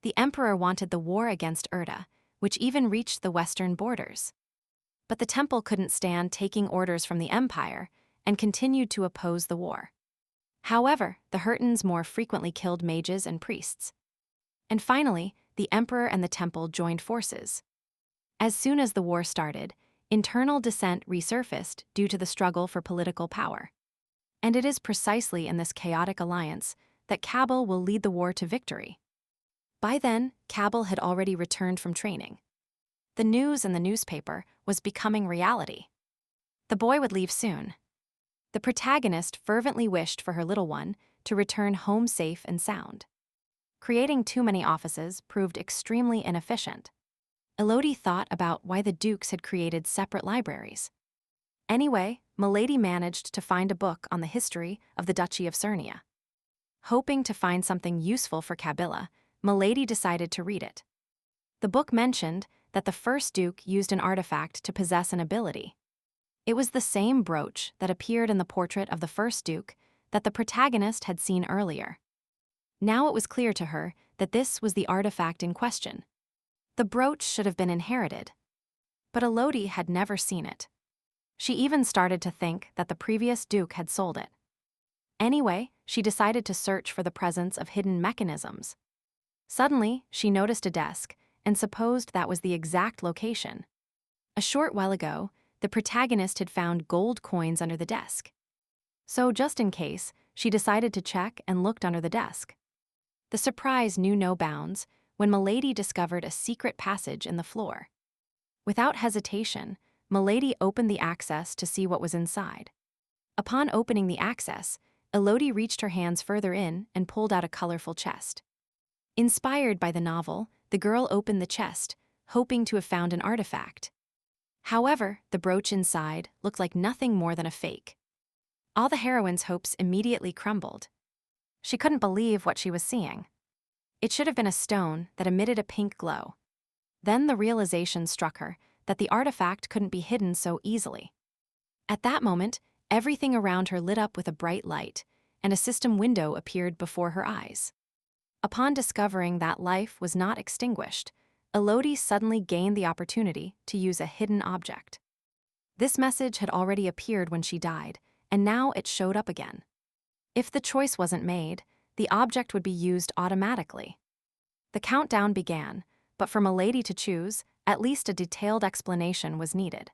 The Emperor wanted the war against Urda, which even reached the western borders. But the Temple couldn't stand taking orders from the Empire and continued to oppose the war. However, the Hurtons more frequently killed mages and priests. And finally, the Emperor and the Temple joined forces. As soon as the war started, internal dissent resurfaced due to the struggle for political power. And it is precisely in this chaotic alliance that Cabal will lead the war to victory. By then, Cabal had already returned from training. The news in the newspaper was becoming reality. The boy would leave soon. The protagonist fervently wished for her little one to return home safe and sound. Creating too many offices proved extremely inefficient. Elodie thought about why the dukes had created separate libraries. Anyway, Milady managed to find a book on the history of the Duchy of Cernia. Hoping to find something useful for Kabila, Milady decided to read it. The book mentioned that the first duke used an artifact to possess an ability. It was the same brooch that appeared in the portrait of the first duke that the protagonist had seen earlier. Now it was clear to her that this was the artifact in question. The brooch should have been inherited. But Elodie had never seen it. She even started to think that the previous duke had sold it. Anyway, she decided to search for the presence of hidden mechanisms. Suddenly, she noticed a desk and supposed that was the exact location. A short while ago, the protagonist had found gold coins under the desk. So just in case, she decided to check and looked under the desk. The surprise knew no bounds when Milady discovered a secret passage in the floor. Without hesitation, Milady opened the access to see what was inside. Upon opening the access, Elodie reached her hands further in and pulled out a colorful chest. Inspired by the novel, the girl opened the chest, hoping to have found an artifact. However, the brooch inside looked like nothing more than a fake. All the heroine's hopes immediately crumbled. She couldn't believe what she was seeing. It should have been a stone that emitted a pink glow. Then the realization struck her that the artifact couldn't be hidden so easily. At that moment, everything around her lit up with a bright light, and a system window appeared before her eyes. Upon discovering that life was not extinguished, Elodie suddenly gained the opportunity to use a hidden object. This message had already appeared when she died, and now it showed up again. If the choice wasn't made, the object would be used automatically. The countdown began, but for Milady to choose, at least a detailed explanation was needed.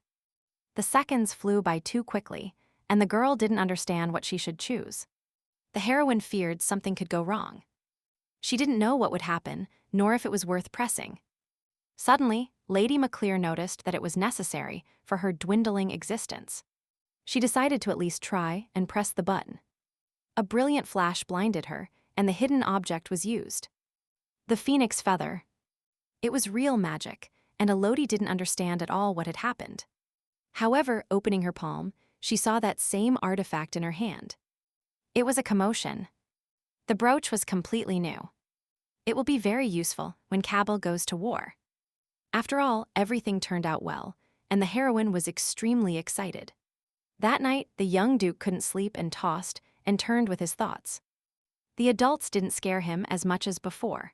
The seconds flew by too quickly, and the girl didn't understand what she should choose. The heroine feared something could go wrong. She didn't know what would happen, nor if it was worth pressing. Suddenly, Lady Maclear noticed that it was necessary for her dwindling existence. She decided to at least try and press the button. A brilliant flash blinded her, and the hidden object was used. The phoenix feather. It was real magic, and Elodie didn't understand at all what had happened. However, opening her palm, she saw that same artifact in her hand. It was a commotion. The brooch was completely new. It will be very useful when Cabal goes to war. After all, everything turned out well, and the heroine was extremely excited. That night, the young duke couldn't sleep and tossed and turned with his thoughts. The adults didn't scare him as much as before.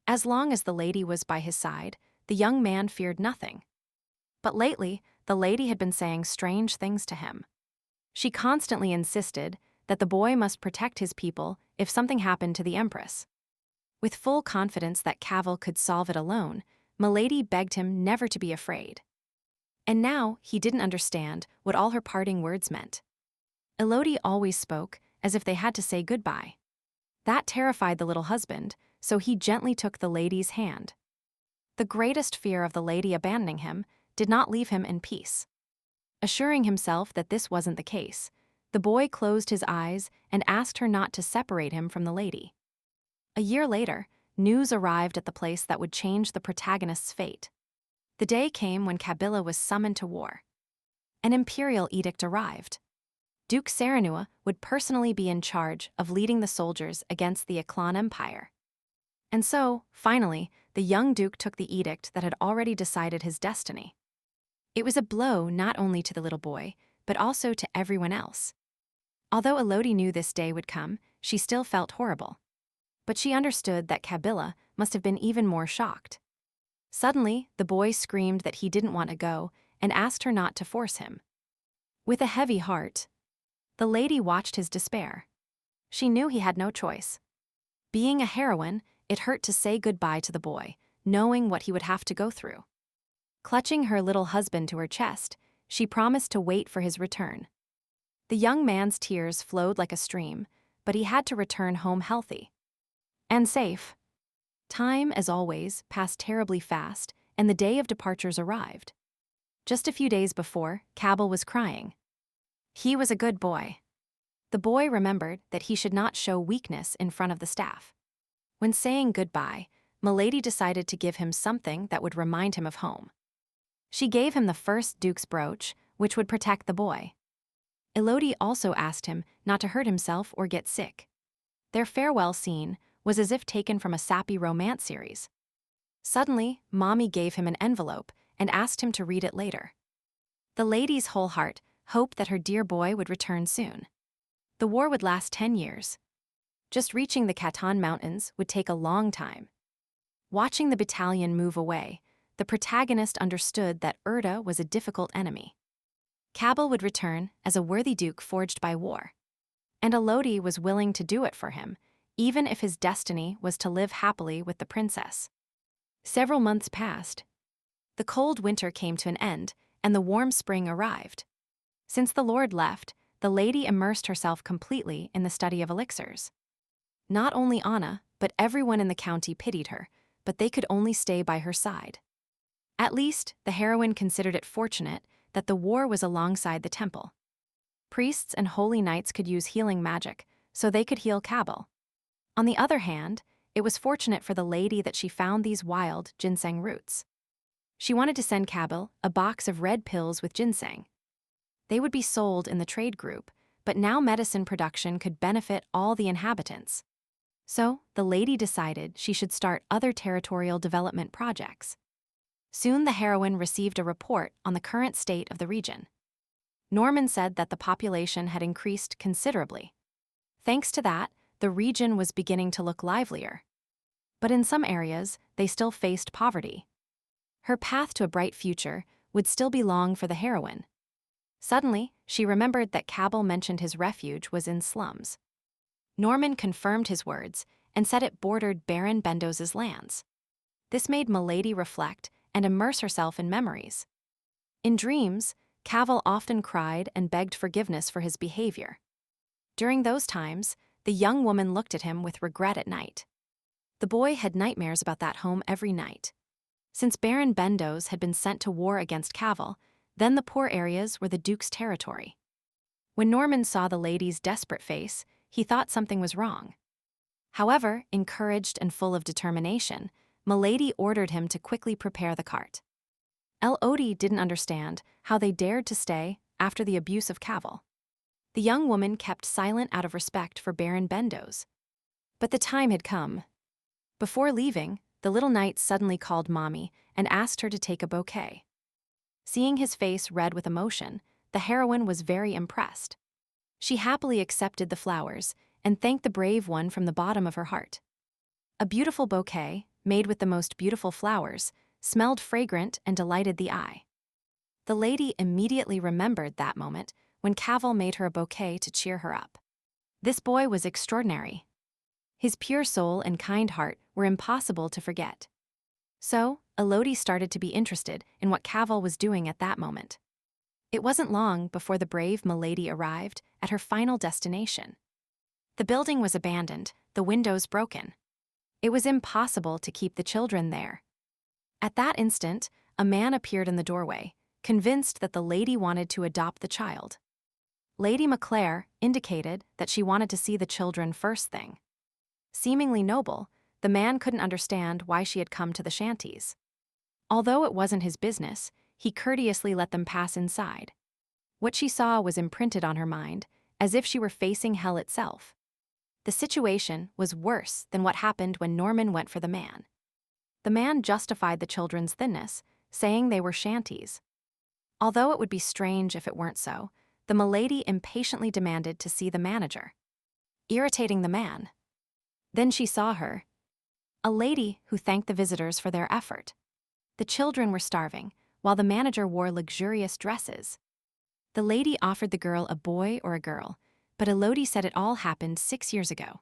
As long as the lady was by his side, the young man feared nothing. But lately, the lady had been saying strange things to him. She constantly insisted that the boy must protect his people if something happened to the empress. With full confidence that Cavil could solve it alone, Milady begged him never to be afraid. And now he didn't understand what all her parting words meant. Elodie always spoke as if they had to say goodbye. That terrified the little husband, so he gently took the lady's hand. The greatest fear of the lady abandoning him did not leave him in peace. Assuring himself that this wasn't the case, the boy closed his eyes and asked her not to separate him from the lady. A year later, news arrived at the place that would change the protagonist's fate. The day came when Kabila was summoned to war. An imperial edict arrived. Duke Serenua would personally be in charge of leading the soldiers against the Aklan Empire. And so, finally, the young duke took the edict that had already decided his destiny. It was a blow not only to the little boy, but also to everyone else. Although Elodie knew this day would come, she still felt horrible. But she understood that Kabila must have been even more shocked. Suddenly, the boy screamed that he didn't want to go and asked her not to force him. With a heavy heart, the lady watched his despair. She knew he had no choice. Being a heroine, it hurt to say goodbye to the boy, knowing what he would have to go through. Clutching her little husband to her chest, she promised to wait for his return. The young man's tears flowed like a stream, but he had to return home healthy and safe. Time, as always, passed terribly fast, and the day of departures arrived. Just a few days before, Cabal was crying. He was a good boy. The boy remembered that he should not show weakness in front of the staff. When saying goodbye, Milady decided to give him something that would remind him of home. She gave him the first Duke's brooch, which would protect the boy. Elodie also asked him not to hurt himself or get sick. Their farewell scene was as if taken from a sappy romance series. Suddenly, Mommy gave him an envelope and asked him to read it later. The lady's whole heart hoped that her dear boy would return soon. The war would last 10 years. Just reaching the Khatan Mountains would take a long time. Watching the battalion move away, the protagonist understood that Erda was a difficult enemy. Cabal would return as a worthy duke forged by war. And Elodie was willing to do it for him, even if his destiny was to live happily with the princess. Several months passed. The cold winter came to an end, and the warm spring arrived. Since the lord left, the lady immersed herself completely in the study of elixirs. Not only Anna, but everyone in the county pitied her, but they could only stay by her side. At least, the heroine considered it fortunate that the war was alongside the temple. Priests and holy knights could use healing magic, so they could heal Cabal. On the other hand, it was fortunate for the lady that she found these wild ginseng roots. She wanted to send Cabal a box of red pills with ginseng. They would be sold in the trade group, but now medicine production could benefit all the inhabitants. So, the lady decided she should start other territorial development projects. Soon the heroine received a report on the current state of the region. Norman said that the population had increased considerably. Thanks to that, the region was beginning to look livelier. But in some areas, they still faced poverty. Her path to a bright future would still be long for the heroine. Suddenly, she remembered that Cabal mentioned his refuge was in slums. Norman confirmed his words and said it bordered Baron Bendos's lands. This made Milady reflect and immerse herself in memories. In dreams, Cabal often cried and begged forgiveness for his behavior. During those times, the young woman looked at him with regret at night. The boy had nightmares about that home every night. Since Baron Bendos had been sent to war against Cabal, then the poor areas were the Duke's territory. When Norman saw the lady's desperate face, he thought something was wrong. However, encouraged and full of determination, Milady ordered him to quickly prepare the cart. Elodie didn't understand how they dared to stay after the abuse of Cabal. The young woman kept silent out of respect for Baron Bendos. But the time had come. Before leaving, the little knight suddenly called Mommy and asked her to take a bouquet. Seeing his face red with emotion, the heroine was very impressed. She happily accepted the flowers and thanked the brave one from the bottom of her heart. A beautiful bouquet, made with the most beautiful flowers, smelled fragrant and delighted the eye. The lady immediately remembered that moment when Cavil made her a bouquet to cheer her up. This boy was extraordinary. His pure soul and kind heart were impossible to forget. So, Elodie started to be interested in what Cavil was doing at that moment. It wasn't long before the brave milady arrived at her final destination. The building was abandoned, the windows broken. It was impossible to keep the children there. At that instant, a man appeared in the doorway, convinced that the lady wanted to adopt the child. Lady Maclaire indicated that she wanted to see the children first thing. Seemingly noble, the man couldn't understand why she had come to the shanties. Although it wasn't his business, he courteously let them pass inside. What she saw was imprinted on her mind, as if she were facing hell itself. The situation was worse than what happened when Norman went for the man. The man justified the children's thinness, saying they were shanties. Although it would be strange if it weren't so, the milady impatiently demanded to see the manager, irritating the man. Then she saw her, a lady who thanked the visitors for their effort. The children were starving, while the manager wore luxurious dresses. The lady offered the girl a boy or a girl, but Elodie said it all happened 6 years ago.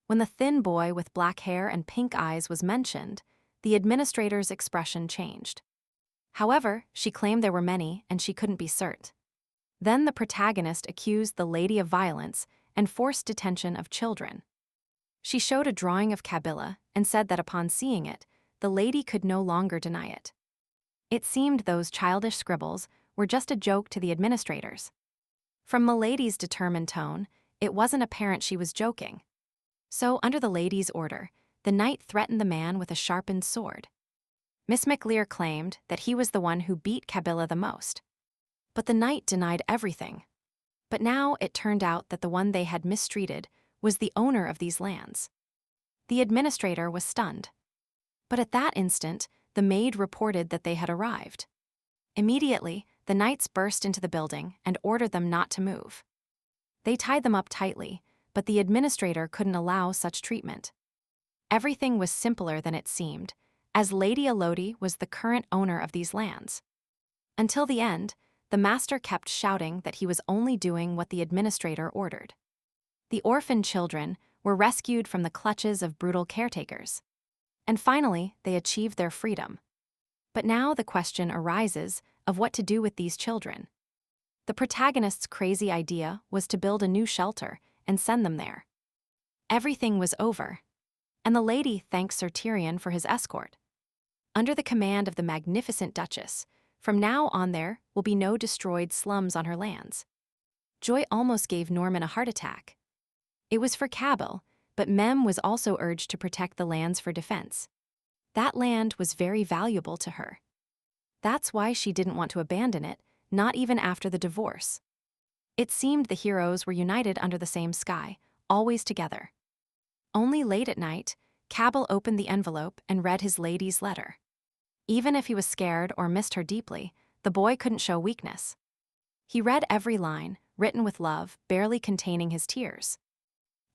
When the thin boy with black hair and pink eyes was mentioned, the administrator's expression changed. However, she claimed there were many and she couldn't be certain. Then the protagonist accused the lady of violence and forced detention of children. She showed a drawing of Kabila and said that upon seeing it, the lady could no longer deny it. It seemed those childish scribbles were just a joke to the administrators. From milady's determined tone, it wasn't apparent she was joking. So, under the lady's order, the knight threatened the man with a sharpened sword. Miss Maclear claimed that he was the one who beat Kabila the most. But the knight denied everything. But now it turned out that the one they had mistreated was the owner of these lands. The administrator was stunned. But at that instant, the maid reported that they had arrived. Immediately, the knights burst into the building and ordered them not to move. They tied them up tightly, but the administrator couldn't allow such treatment. Everything was simpler than it seemed, as Lady Elodie was the current owner of these lands. Until the end, the master kept shouting that he was only doing what the administrator ordered. The orphan children were rescued from the clutches of brutal caretakers. And finally, they achieved their freedom. But now the question arises of what to do with these children. The protagonist's crazy idea was to build a new shelter and send them there. Everything was over, and the lady thanked Sir Tyrion for his escort. Under the command of the magnificent Duchess, from now on there will be no destroyed slums on her lands. Joy almost gave Norman a heart attack. It was for Cabell, but Mem was also urged to protect the lands for defense. That land was very valuable to her. That's why she didn't want to abandon it, not even after the divorce. It seemed the heroes were united under the same sky, always together. Only late at night, Cabell opened the envelope and read his lady's letter. Even if he was scared or missed her deeply, the boy couldn't show weakness. He read every line, written with love, barely containing his tears.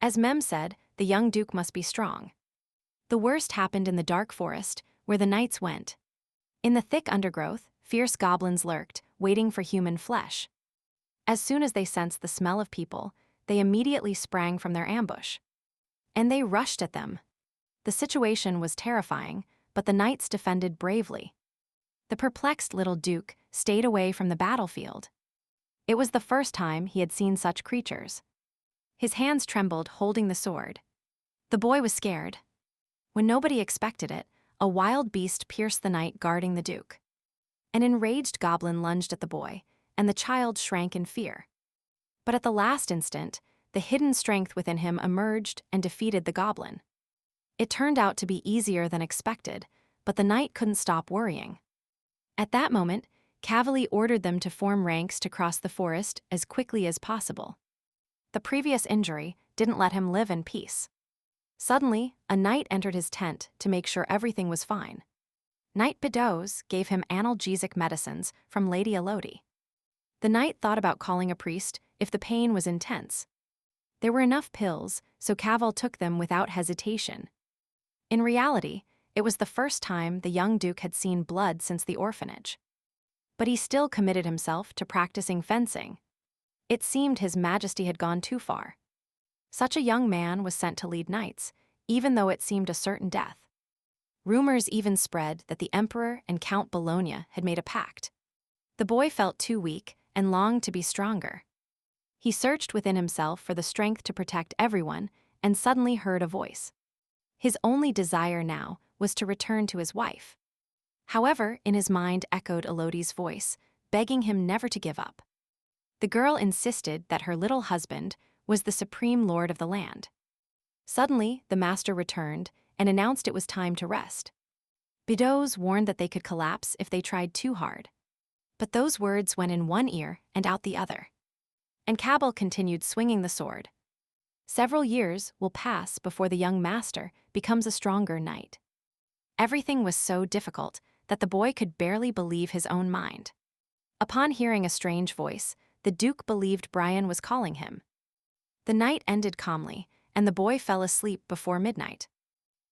As Mem said, the young duke must be strong. The worst happened in the dark forest, where the knights went. In the thick undergrowth, fierce goblins lurked, waiting for human flesh. As soon as they sensed the smell of people, they immediately sprang from their ambush. And they rushed at them. The situation was terrifying, but the knights defended bravely. The perplexed little duke stayed away from the battlefield. It was the first time he had seen such creatures. His hands trembled holding the sword. The boy was scared. When nobody expected it, a wild beast pierced the knight guarding the duke. An enraged goblin lunged at the boy, and the child shrank in fear. But at the last instant, the hidden strength within him emerged and defeated the goblin. It turned out to be easier than expected, but the knight couldn't stop worrying. At that moment, Cavalier ordered them to form ranks to cross the forest as quickly as possible. The previous injury didn't let him live in peace. Suddenly, a knight entered his tent to make sure everything was fine. Knight Bedoz gave him analgesic medicines from Lady Elodie. The knight thought about calling a priest if the pain was intense. There were enough pills, so Cavil took them without hesitation. In reality, it was the first time the young duke had seen blood since the orphanage. but he still committed himself to practicing fencing. It seemed His Majesty had gone too far. Such a young man was sent to lead knights, even though it seemed a certain death. Rumors even spread that the Emperor and Count Bologna had made a pact. The boy felt too weak and longed to be stronger. He searched within himself for the strength to protect everyone and suddenly heard a voice. His only desire now was to return to his wife. However, in his mind echoed Elodie's voice, begging him never to give up. The girl insisted that her little husband was the supreme lord of the land. Suddenly, the master returned and announced it was time to rest. Bedoes warned that they could collapse if they tried too hard. But those words went in one ear and out the other. And Cabal continued swinging the sword. Several years will pass before the young master becomes a stronger knight. Everything was so difficult that the boy could barely believe his own mind. Upon hearing a strange voice, the Duke believed Brian was calling him. The night ended calmly, and the boy fell asleep before midnight.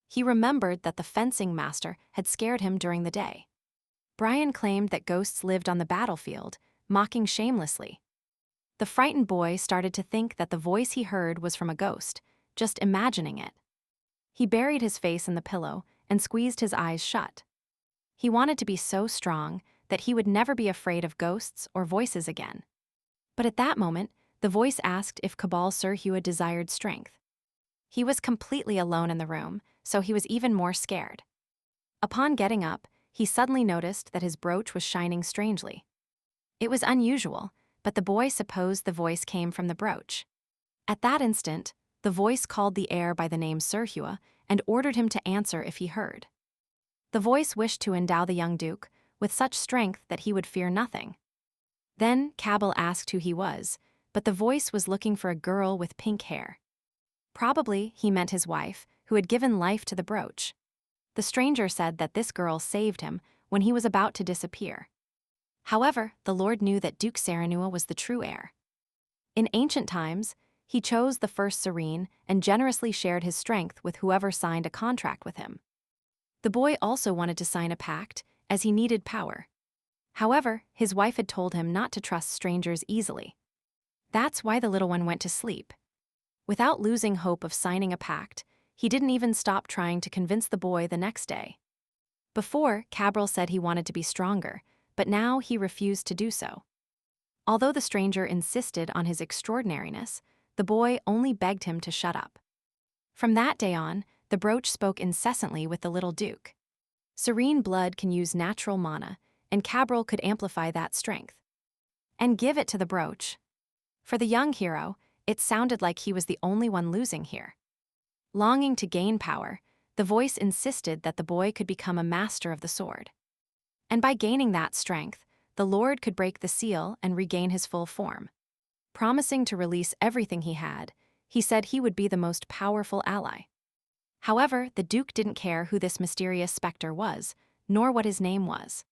He remembered that the fencing master had scared him during the day. Brian claimed that ghosts lived on the battlefield, mocking shamelessly. The frightened boy started to think that the voice he heard was from a ghost, just imagining it. He buried his face in the pillow and squeezed his eyes shut. He wanted to be so strong that he would never be afraid of ghosts or voices again. But at that moment, the voice asked if Cabal Sir Hua desired strength. He was completely alone in the room, so he was even more scared. Upon getting up, he suddenly noticed that his brooch was shining strangely. It was unusual, but the boy supposed the voice came from the brooch. At that instant, the voice called the heir by the name Sir Hua and ordered him to answer if he heard. The voice wished to endow the young duke with such strength that he would fear nothing. Then Cabal asked who he was, but the voice was looking for a girl with pink hair. Probably he meant his wife, who had given life to the brooch. The stranger said that this girl saved him when he was about to disappear. However, the Lord knew that Duke Serenua was the true heir. In ancient times, he chose the first serene and generously shared his strength with whoever signed a contract with him. The boy also wanted to sign a pact, as he needed power. However, his wife had told him not to trust strangers easily. That's why the little one went to sleep. Without losing hope of signing a pact, he didn't even stop trying to convince the boy the next day. Before, Cabral said he wanted to be stronger, but now he refused to do so. Although the stranger insisted on his extraordinariness, the boy only begged him to shut up. From that day on, the brooch spoke incessantly with the little duke. Serene blood can use natural mana, and Cabral could amplify that strength. And give it to the brooch. For the young hero, it sounded like he was the only one losing here. Longing to gain power, the voice insisted that the boy could become a master of the sword. And by gaining that strength, the Lord could break the seal and regain his full form. Promising to release everything he had, he said he would be the most powerful ally. However, the Duke didn't care who this mysterious specter was, nor what his name was.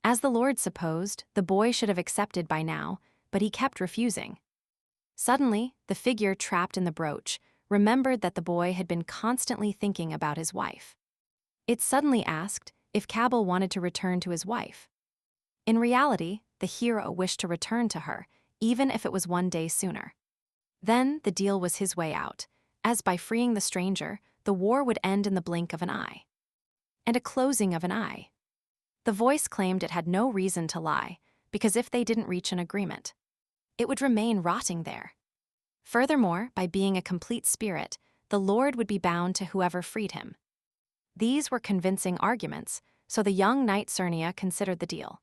As the Lord supposed, the boy should have accepted by now, but he kept refusing. Suddenly, the figure trapped in the brooch remembered that the boy had been constantly thinking about his wife. It suddenly asked if Cabal wanted to return to his wife. In reality, the hero wished to return to her, even if it was one day sooner. Then the deal was his way out, as by freeing the stranger, the war would end in the blink of an eye. And a closing of an eye. The voice claimed it had no reason to lie, because if they didn't reach an agreement, it would remain rotting there. Furthermore, by being a complete spirit, the Lord would be bound to whoever freed him. These were convincing arguments, so the young knight Cernia considered the deal.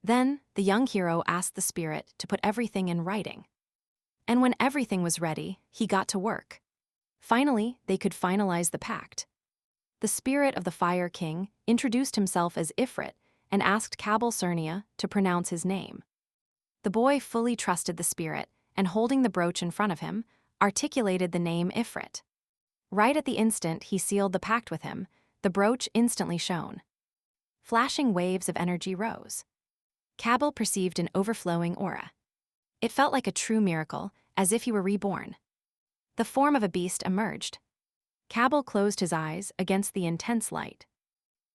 Then, the young hero asked the spirit to put everything in writing. And when everything was ready, he got to work. Finally, they could finalize the pact. The spirit of the Fire King introduced himself as Ifrit and asked Cabal Cernia to pronounce his name. The boy fully trusted the spirit, and holding the brooch in front of him, articulated the name Ifrit. Right at the instant he sealed the pact with him, the brooch instantly shone. Flashing waves of energy rose. Cabal perceived an overflowing aura. It felt like a true miracle, as if he were reborn. The form of a beast emerged. Cabal closed his eyes against the intense light.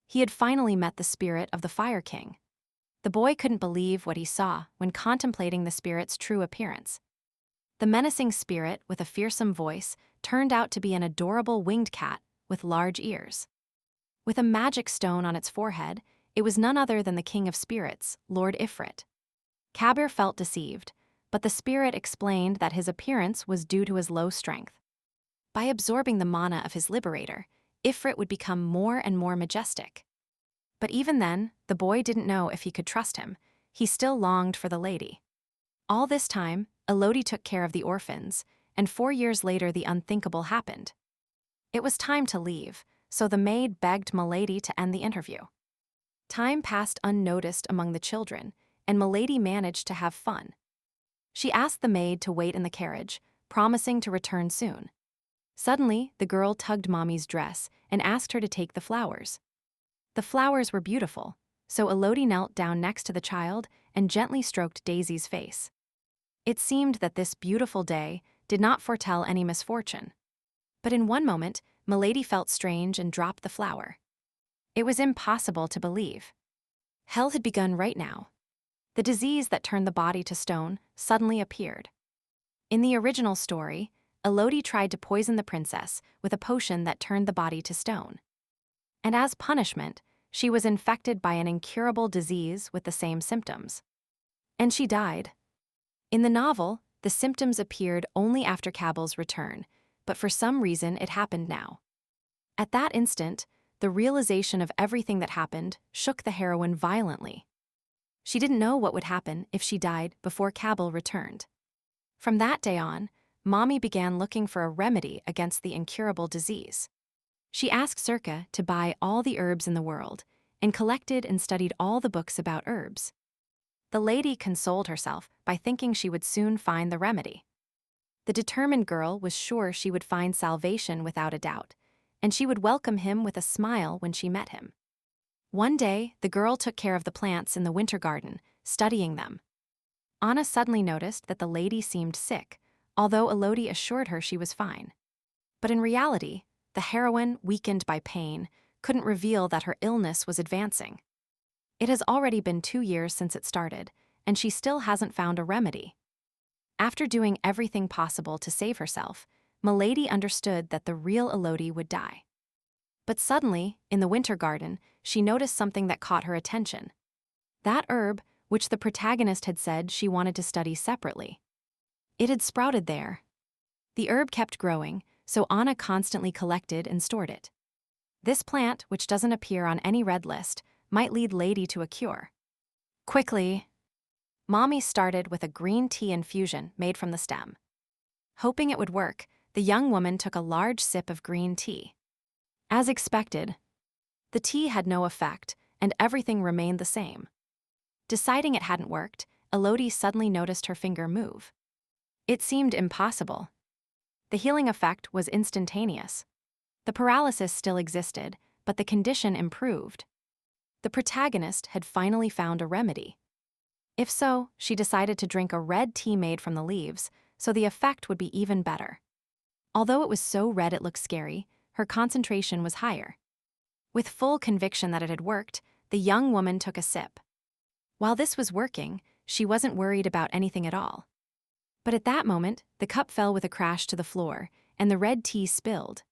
He had finally met the spirit of the Fire King. The boy couldn't believe what he saw when contemplating the spirit's true appearance. The menacing spirit, with a fearsome voice, turned out to be an adorable winged cat with large ears. With a magic stone on its forehead, it was none other than the king of spirits, Lord Ifrit. Kabir felt deceived, but the spirit explained that his appearance was due to his low strength. By absorbing the mana of his liberator, Ifrit would become more and more majestic. But even then, the boy didn't know if he could trust him. He still longed for the lady. All this time, Elodie took care of the orphans, and 4 years later the unthinkable happened. It was time to leave, so the maid begged Milady to end the interview. Time passed unnoticed among the children, and Milady managed to have fun. She asked the maid to wait in the carriage, promising to return soon. Suddenly, the girl tugged Mommy's dress and asked her to take the flowers. The flowers were beautiful, so Elodie knelt down next to the child and gently stroked Daisy's face. It seemed that this beautiful day did not foretell any misfortune. But in one moment, Milady felt strange and dropped the flower. It was impossible to believe. Hell had begun right now. The disease that turned the body to stone suddenly appeared. In the original story, Elodie tried to poison the princess with a potion that turned the body to stone. And as punishment, she was infected by an incurable disease with the same symptoms. And she died. In the novel, the symptoms appeared only after Cabal's return, but for some reason it happened now. At that instant, the realization of everything that happened shook the heroine violently. She didn't know what would happen if she died before Cabal returned. From that day on, Mommy began looking for a remedy against the incurable disease. She asked Circa to buy all the herbs in the world and collected and studied all the books about herbs. The lady consoled herself by thinking she would soon find the remedy. The determined girl was sure she would find salvation without a doubt, and she would welcome him with a smile when she met him. One day, the girl took care of the plants in the winter garden, studying them. Anna suddenly noticed that the lady seemed sick, although Elodie assured her she was fine. But in reality, the heroine, weakened by pain, couldn't reveal that her illness was advancing. It has already been 2 years since it started, and she still hasn't found a remedy. After doing everything possible to save herself, Milady understood that the real Elodie would die. But suddenly, in the winter garden, she noticed something that caught her attention. That herb, which the protagonist had said she wanted to study separately. It had sprouted there. The herb kept growing, so Anna constantly collected and stored it. This plant, which doesn't appear on any red list, might lead Lady to a cure. Quickly, Mommy started with a green tea infusion made from the stem. Hoping it would work, the young woman took a large sip of green tea. As expected, the tea had no effect, and everything remained the same. Deciding it hadn't worked, Elodie suddenly noticed her finger move. It seemed impossible. The healing effect was instantaneous. The paralysis still existed, but the condition improved. The protagonist had finally found a remedy. If so, she decided to drink a red tea made from the leaves, so the effect would be even better. Although it was so red it looked scary, her concentration was higher. With full conviction that it had worked, the young woman took a sip. While this was working, she wasn't worried about anything at all. But at that moment, the cup fell with a crash to the floor, and the red tea spilled.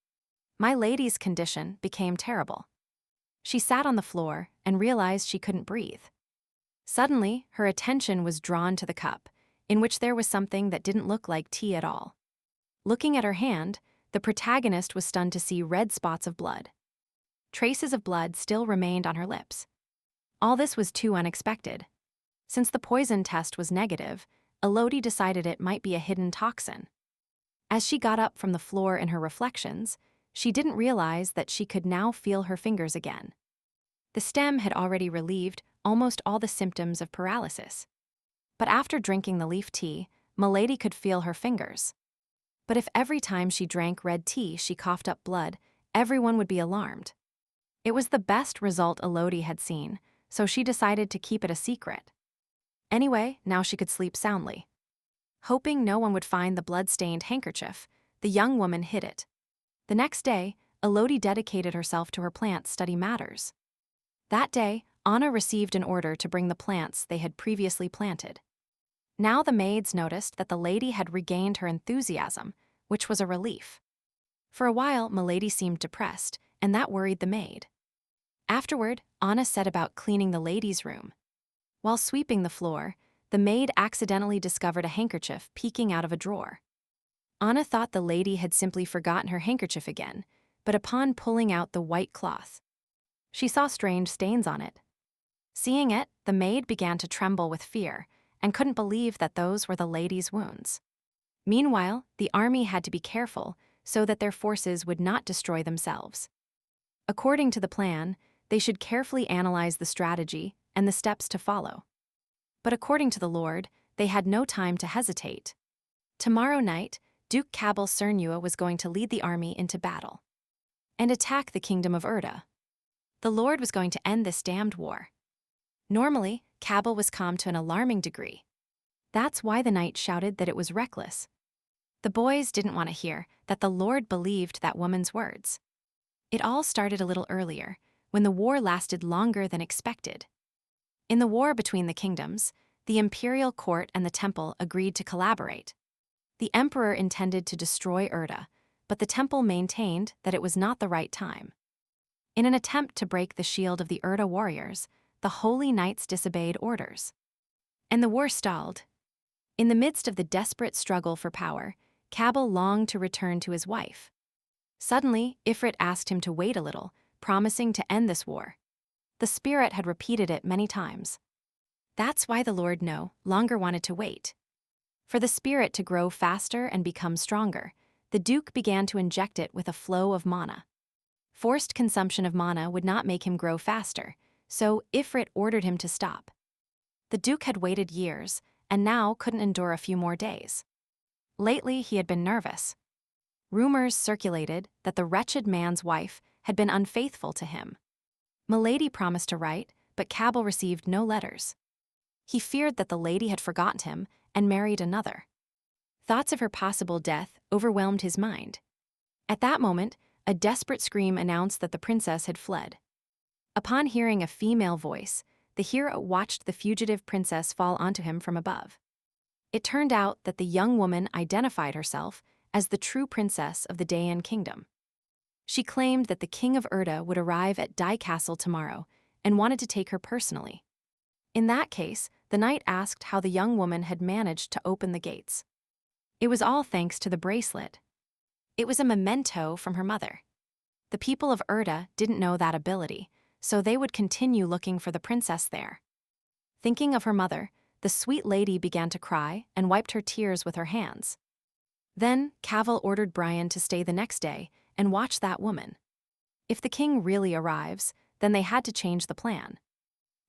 My lady's condition became terrible. She sat on the floor and realized she couldn't breathe. Suddenly, her attention was drawn to the cup, in which there was something that didn't look like tea at all. Looking at her hand, the protagonist was stunned to see red spots of blood. Traces of blood still remained on her lips. All this was too unexpected. Since the poison test was negative, Elodie decided it might be a hidden toxin. As she got up from the floor in her reflections, she didn't realize that she could now feel her fingers again. The stem had already relieved almost all the symptoms of paralysis. But after drinking the leaf tea, Milady could feel her fingers. But if every time she drank red tea she coughed up blood, everyone would be alarmed. It was the best result Elodie had seen, so she decided to keep it a secret. Anyway, now she could sleep soundly. Hoping no one would find the blood-stained handkerchief, the young woman hid it. The next day, Elodie dedicated herself to her plant study matters. That day, Anna received an order to bring the plants they had previously planted. Now the maids noticed that the lady had regained her enthusiasm, which was a relief. For a while, Milady seemed depressed, and that worried the maid. Afterward, Anna set about cleaning the lady's room. While sweeping the floor, the maid accidentally discovered a handkerchief peeking out of a drawer. Anna thought the lady had simply forgotten her handkerchief again, but upon pulling out the white cloth, she saw strange stains on it. Seeing it, the maid began to tremble with fear and couldn't believe that those were the lady's wounds. Meanwhile, the army had to be careful so that their forces would not destroy themselves. According to the plan, they should carefully analyze the strategy and the steps to follow. But according to the Lord, they had no time to hesitate. Tomorrow night, Duke Cabal Cernua was going to lead the army into battle and attack the kingdom of Urda. The Lord was going to end this damned war. Normally, Cabal was calm to an alarming degree. That's why the knight shouted that it was reckless. The boys didn't want to hear that the Lord believed that woman's words. It all started a little earlier, when the war lasted longer than expected. In the war between the kingdoms, the imperial court and the temple agreed to collaborate. The emperor intended to destroy Urda, but the temple maintained that it was not the right time. In an attempt to break the shield of the Urda warriors, the holy knights disobeyed orders, and the war stalled. In the midst of the desperate struggle for power, Cabal longed to return to his wife. Suddenly, Ifrit asked him to wait a little, promising to end this war. The spirit had repeated it many times. That's why the Lord no longer wanted to wait. For the spirit to grow faster and become stronger, the Duke began to inject it with a flow of mana. Forced consumption of mana would not make him grow faster, so Ifrit ordered him to stop. The Duke had waited years, and now couldn't endure a few more days. Lately, he had been nervous. Rumors circulated that the wretched man's wife had been unfaithful to him. Milady promised to write, but Cabal received no letters. He feared that the lady had forgotten him and married another. Thoughts of her possible death overwhelmed his mind. At that moment, a desperate scream announced that the princess had fled. Upon hearing a female voice, the hero watched the fugitive princess fall onto him from above. It turned out that the young woman identified herself as the true princess of the Dayan kingdom. She claimed that the king of Urda would arrive at Dai Castle tomorrow and wanted to take her personally. In that case, the knight asked how the young woman had managed to open the gates. It was all thanks to the bracelet. It was a memento from her mother. The people of Urda didn't know that ability, so they would continue looking for the princess there. Thinking of her mother, the sweet lady began to cry and wiped her tears with her hands. Then, Cabal ordered Brian to stay the next day and watch that woman. If the king really arrives, then they had to change the plan.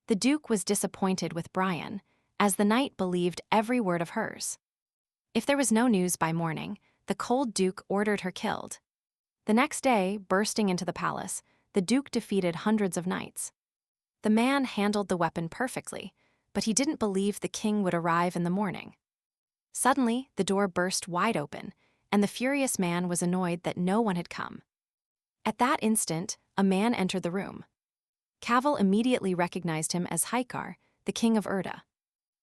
The Duke was disappointed with Brian, as the knight believed every word of hers. If there was no news by morning, the cold Duke ordered her killed. The next day, bursting into the palace, the Duke defeated hundreds of knights. The man handled the weapon perfectly, but he didn't believe the king would arrive in the morning. Suddenly, the door burst wide open, and the furious man was annoyed that no one had come. At that instant, a man entered the room. Cabal immediately recognized him as Haikar, the king of Urda.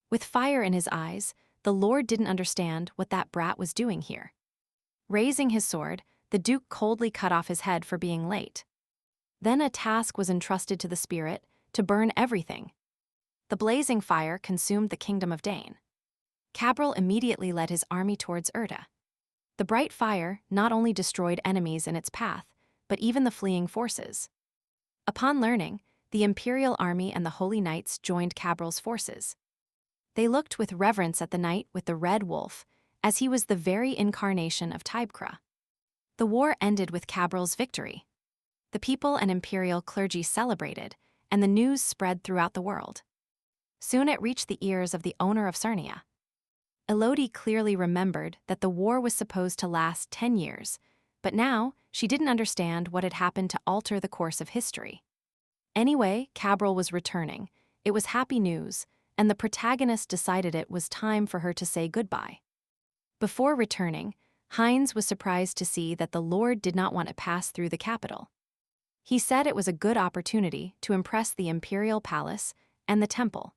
With fire in his eyes, the Lord didn't understand what that brat was doing here. Raising his sword, the Duke coldly cut off his head for being late. Then a task was entrusted to the spirit to burn everything. The blazing fire consumed the kingdom of Dane. Cabral immediately led his army towards Urda. The bright fire not only destroyed enemies in its path, but even the fleeing forces. Upon learning, the imperial army and the holy knights joined Cabral's forces. They looked with reverence at the knight with the red wolf, as he was the very incarnation of Tybkra. The war ended with Cabral's victory. The people and imperial clergy celebrated, and the news spread throughout the world. Soon it reached the ears of the owner of Cernia. Elodie clearly remembered that the war was supposed to last 10 years, but now she didn't understand what had happened to alter the course of history. Anyway, Cabral was returning. It was happy news, and the protagonist decided it was time for her to say goodbye. Before returning, Heinz was surprised to see that the Lord did not want to pass through the capital. He said it was a good opportunity to impress the imperial palace and the temple.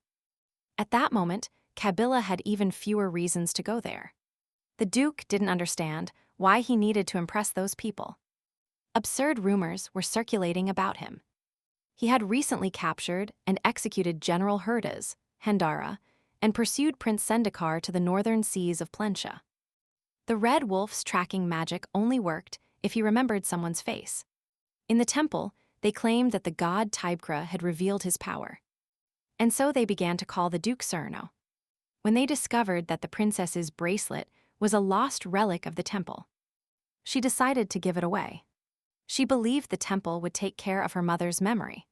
At that moment, Kabila had even fewer reasons to go there. The Duke didn't understand why he needed to impress those people. Absurd rumors were circulating about him. He had recently captured and executed General Hurdas, Hendara, and pursued Prince Sendikar to the northern seas of Plensha. The Red Wolf's tracking magic only worked if he remembered someone's face. In the temple, they claimed that the god Tybkra had revealed his power. And so they began to call the Duke Cerno. When they discovered that the princess's bracelet was a lost relic of the temple, she decided to give it away. She believed the temple would take care of her mother's memory.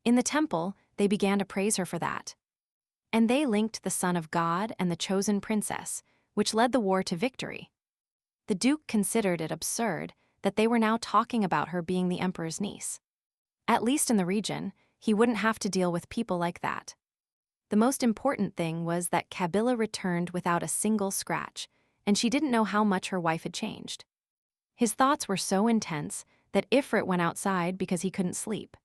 In the temple, they began to praise her for that. And they linked the son of God and the chosen princess, which led the war to victory. The Duke considered it absurd that they were now talking about her being the emperor's niece. At least in the region, he wouldn't have to deal with people like that. The most important thing was that Kabila returned without a single scratch, and she didn't know how much her wife had changed. His thoughts were so intense that Ifrit went outside because he couldn't sleep.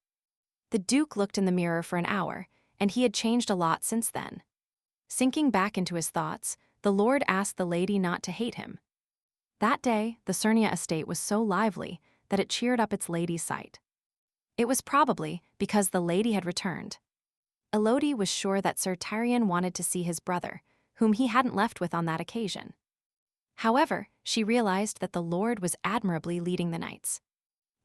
The Duke looked in the mirror for an hour, and he had changed a lot since then. Sinking back into his thoughts, the Lord asked the lady not to hate him. That day, the Cernia estate was so lively that it cheered up its lady's sight. It was probably because the lady had returned. Elodie was sure that Sir Tyrion wanted to see his brother, whom he hadn't left with on that occasion. However, she realized that the Lord was admirably leading the knights.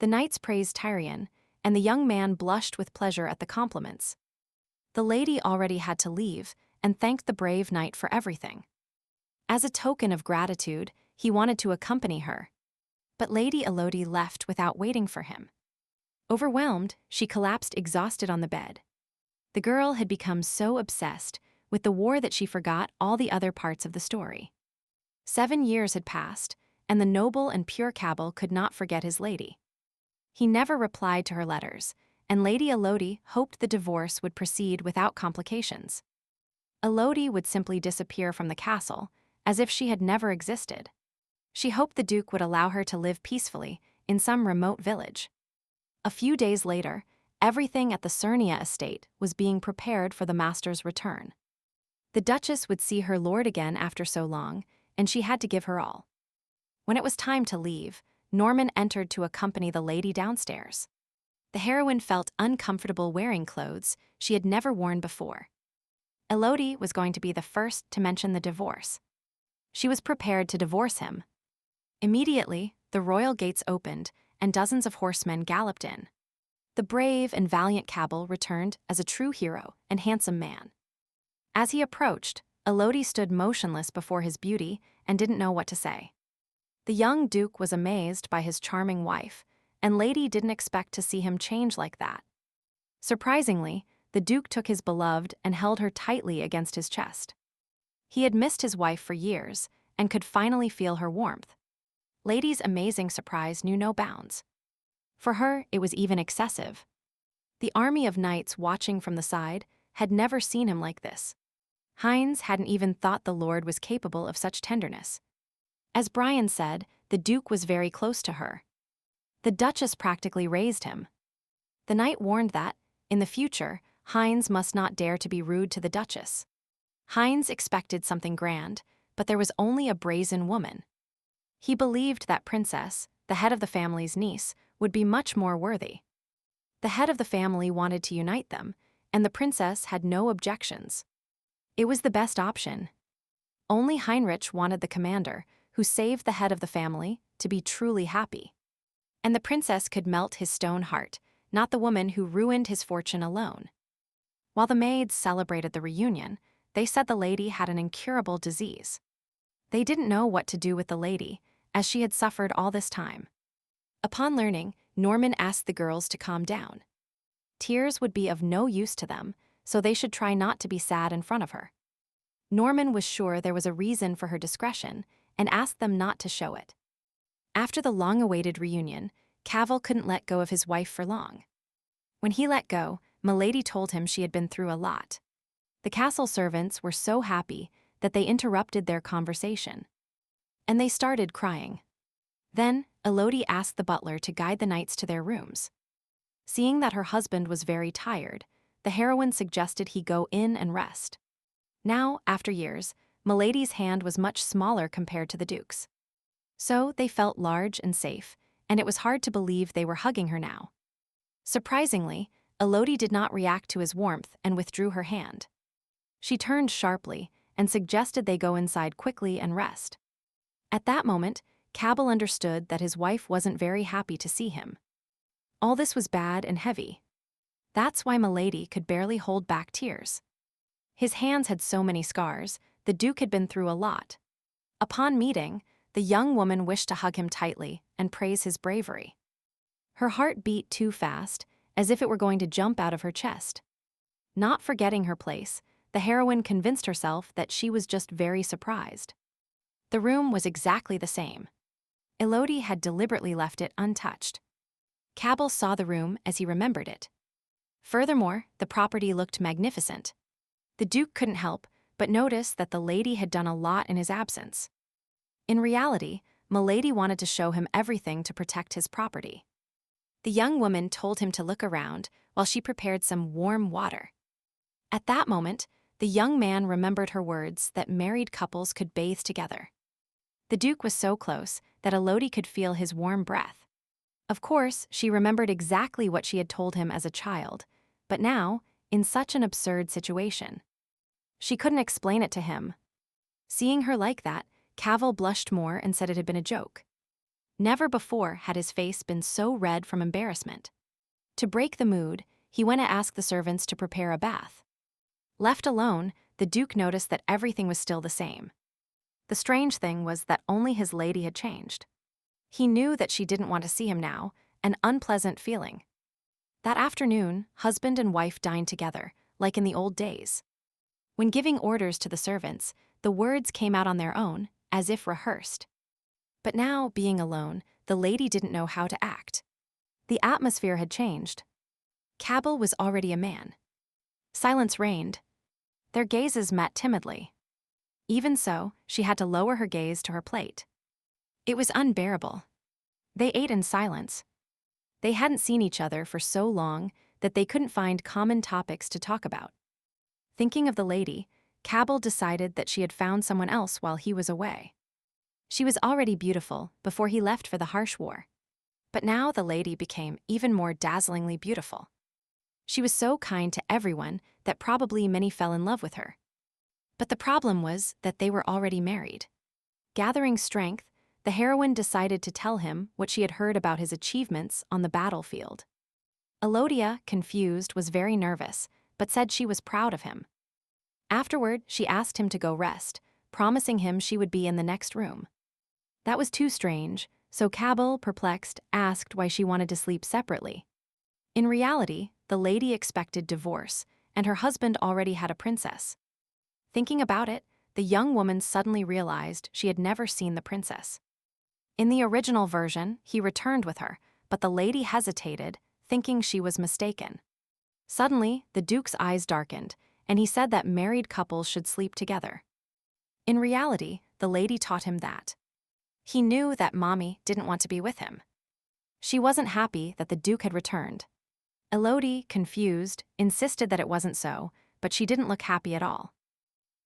The knights praised Tyrion, and the young man blushed with pleasure at the compliments. The lady already had to leave and thanked the brave knight for everything. As a token of gratitude, he wanted to accompany her. But Lady Elodie left without waiting for him. Overwhelmed, she collapsed exhausted on the bed. The girl had become so obsessed with the war that she forgot all the other parts of the story. 7 years had passed, and the noble and pure Cabal could not forget his lady. He never replied to her letters, and Lady Elodie hoped the divorce would proceed without complications. Elodie would simply disappear from the castle, as if she had never existed. She hoped the Duke would allow her to live peacefully in some remote village. A few days later, everything at the Cernia estate was being prepared for the master's return. The Duchess would see her lord again after so long, and she had to give her all. When it was time to leave, Norman entered to accompany the lady downstairs. The heroine felt uncomfortable wearing clothes she had never worn before. Elodie was going to be the first to mention the divorce. She was prepared to divorce him. Immediately, the royal gates opened, and dozens of horsemen galloped in. The brave and valiant Cabal returned as a true hero and handsome man. As he approached, Elodie stood motionless before his beauty and didn't know what to say. The young Duke was amazed by his charming wife, and Lady didn't expect to see him change like that. Surprisingly, the Duke took his beloved and held her tightly against his chest. He had missed his wife for years and could finally feel her warmth. Lady's amazing surprise knew no bounds. For her, it was even excessive. The army of knights watching from the side had never seen him like this. Heinz hadn't even thought the Lord was capable of such tenderness. As Brian said, the Duke was very close to her. The Duchess practically raised him. The knight warned that, in the future, Heinz must not dare to be rude to the Duchess. Heinz expected something grand, but there was only a brazen woman. He believed that Princess, the head of the family's niece, would be much more worthy. The head of the family wanted to unite them, and the princess had no objections. It was the best option. Only Heinrich wanted the commander, who saved the head of the family, to be truly happy. And the princess could melt his stone heart, not the woman who ruined his fortune alone. While the maids celebrated the reunion, they said the lady had an incurable disease. They didn't know what to do with the lady, as she had suffered all this time. Upon learning, Norman asked the girls to calm down. Tears would be of no use to them, so they should try not to be sad in front of her. Norman was sure there was a reason for her discretion and asked them not to show it. After the long-awaited reunion, Cavil couldn't let go of his wife for long. When he let go, Milady told him she had been through a lot. The castle servants were so happy that they interrupted their conversation. And they started crying. Then, Elodie asked the butler to guide the knights to their rooms. Seeing that her husband was very tired, the heroine suggested he go in and rest. Now, after years, Milady's hand was much smaller compared to the Duke's. So they felt large and safe, and it was hard to believe they were hugging her now. Surprisingly, Elodie did not react to his warmth and withdrew her hand. She turned sharply and suggested they go inside quickly and rest. At that moment, Cabell understood that his wife wasn't very happy to see him. All this was bad and heavy. That's why Milady could barely hold back tears. His hands had so many scars, the Duke had been through a lot. Upon meeting, the young woman wished to hug him tightly and praise his bravery. Her heart beat too fast, as if it were going to jump out of her chest. Not forgetting her place, the heroine convinced herself that she was just very surprised. The room was exactly the same. Elodie had deliberately left it untouched. Cabell saw the room as he remembered it. Furthermore, the property looked magnificent. The Duke couldn't help but notice that the lady had done a lot in his absence. In reality, Milady wanted to show him everything to protect his property. The young woman told him to look around while she prepared some warm water. At that moment, the young man remembered her words that married couples could bathe together. The Duke was so close that Elodie could feel his warm breath. Of course, she remembered exactly what she had told him as a child, but now, in such an absurd situation. She couldn't explain it to him. Seeing her like that, Cabell blushed more and said it had been a joke. Never before had his face been so red from embarrassment. To break the mood, he went to ask the servants to prepare a bath. Left alone, the Duke noticed that everything was still the same. The strange thing was that only his lady had changed. He knew that she didn't want to see him now, an unpleasant feeling. That afternoon, husband and wife dined together, like in the old days. When giving orders to the servants, the words came out on their own, as if rehearsed. But now, being alone, the lady didn't know how to act. The atmosphere had changed. Cabell was already a man. Silence reigned. Their gazes met timidly. Even so, she had to lower her gaze to her plate. It was unbearable. They ate in silence. They hadn't seen each other for so long that they couldn't find common topics to talk about. Thinking of the lady, Cabell decided that she had found someone else while he was away. She was already beautiful before he left for the harsh war. But now the lady became even more dazzlingly beautiful. She was so kind to everyone that probably many fell in love with her. But the problem was that they were already married. Gathering strength, the heroine decided to tell him what she had heard about his achievements on the battlefield. Elodie, confused, was very nervous, but said she was proud of him. Afterward, she asked him to go rest, promising him she would be in the next room. That was too strange, so Cabell, perplexed, asked why she wanted to sleep separately. In reality, the lady expected divorce, and her husband already had a princess. Thinking about it, the young woman suddenly realized she had never seen the princess. In the original version, he returned with her, but the lady hesitated, thinking she was mistaken. Suddenly, the Duke's eyes darkened, and he said that married couples should sleep together. In reality, the lady taught him that. He knew that Mommy didn't want to be with him. She wasn't happy that the Duke had returned. Elodie, confused, insisted that it wasn't so, but she didn't look happy at all.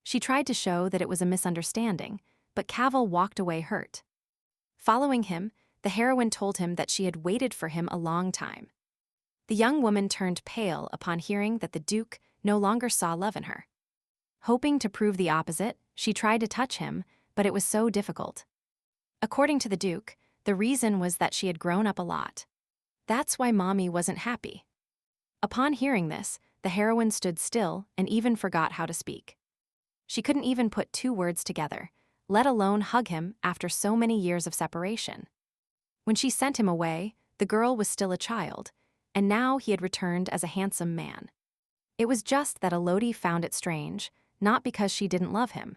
She tried to show that it was a misunderstanding, but Cabell walked away hurt. Following him, the heroine told him that she had waited for him a long time. The young woman turned pale upon hearing that the Duke no longer saw love in her. Hoping to prove the opposite, she tried to touch him, but it was so difficult. According to the Duke, the reason was that she had grown up a lot. That's why Mommy wasn't happy. Upon hearing this, the heroine stood still and even forgot how to speak. She couldn't even put two words together, let alone hug him after so many years of separation. When she sent him away, the girl was still a child, and now he had returned as a handsome man. It was just that Elodie found it strange, not because she didn't love him.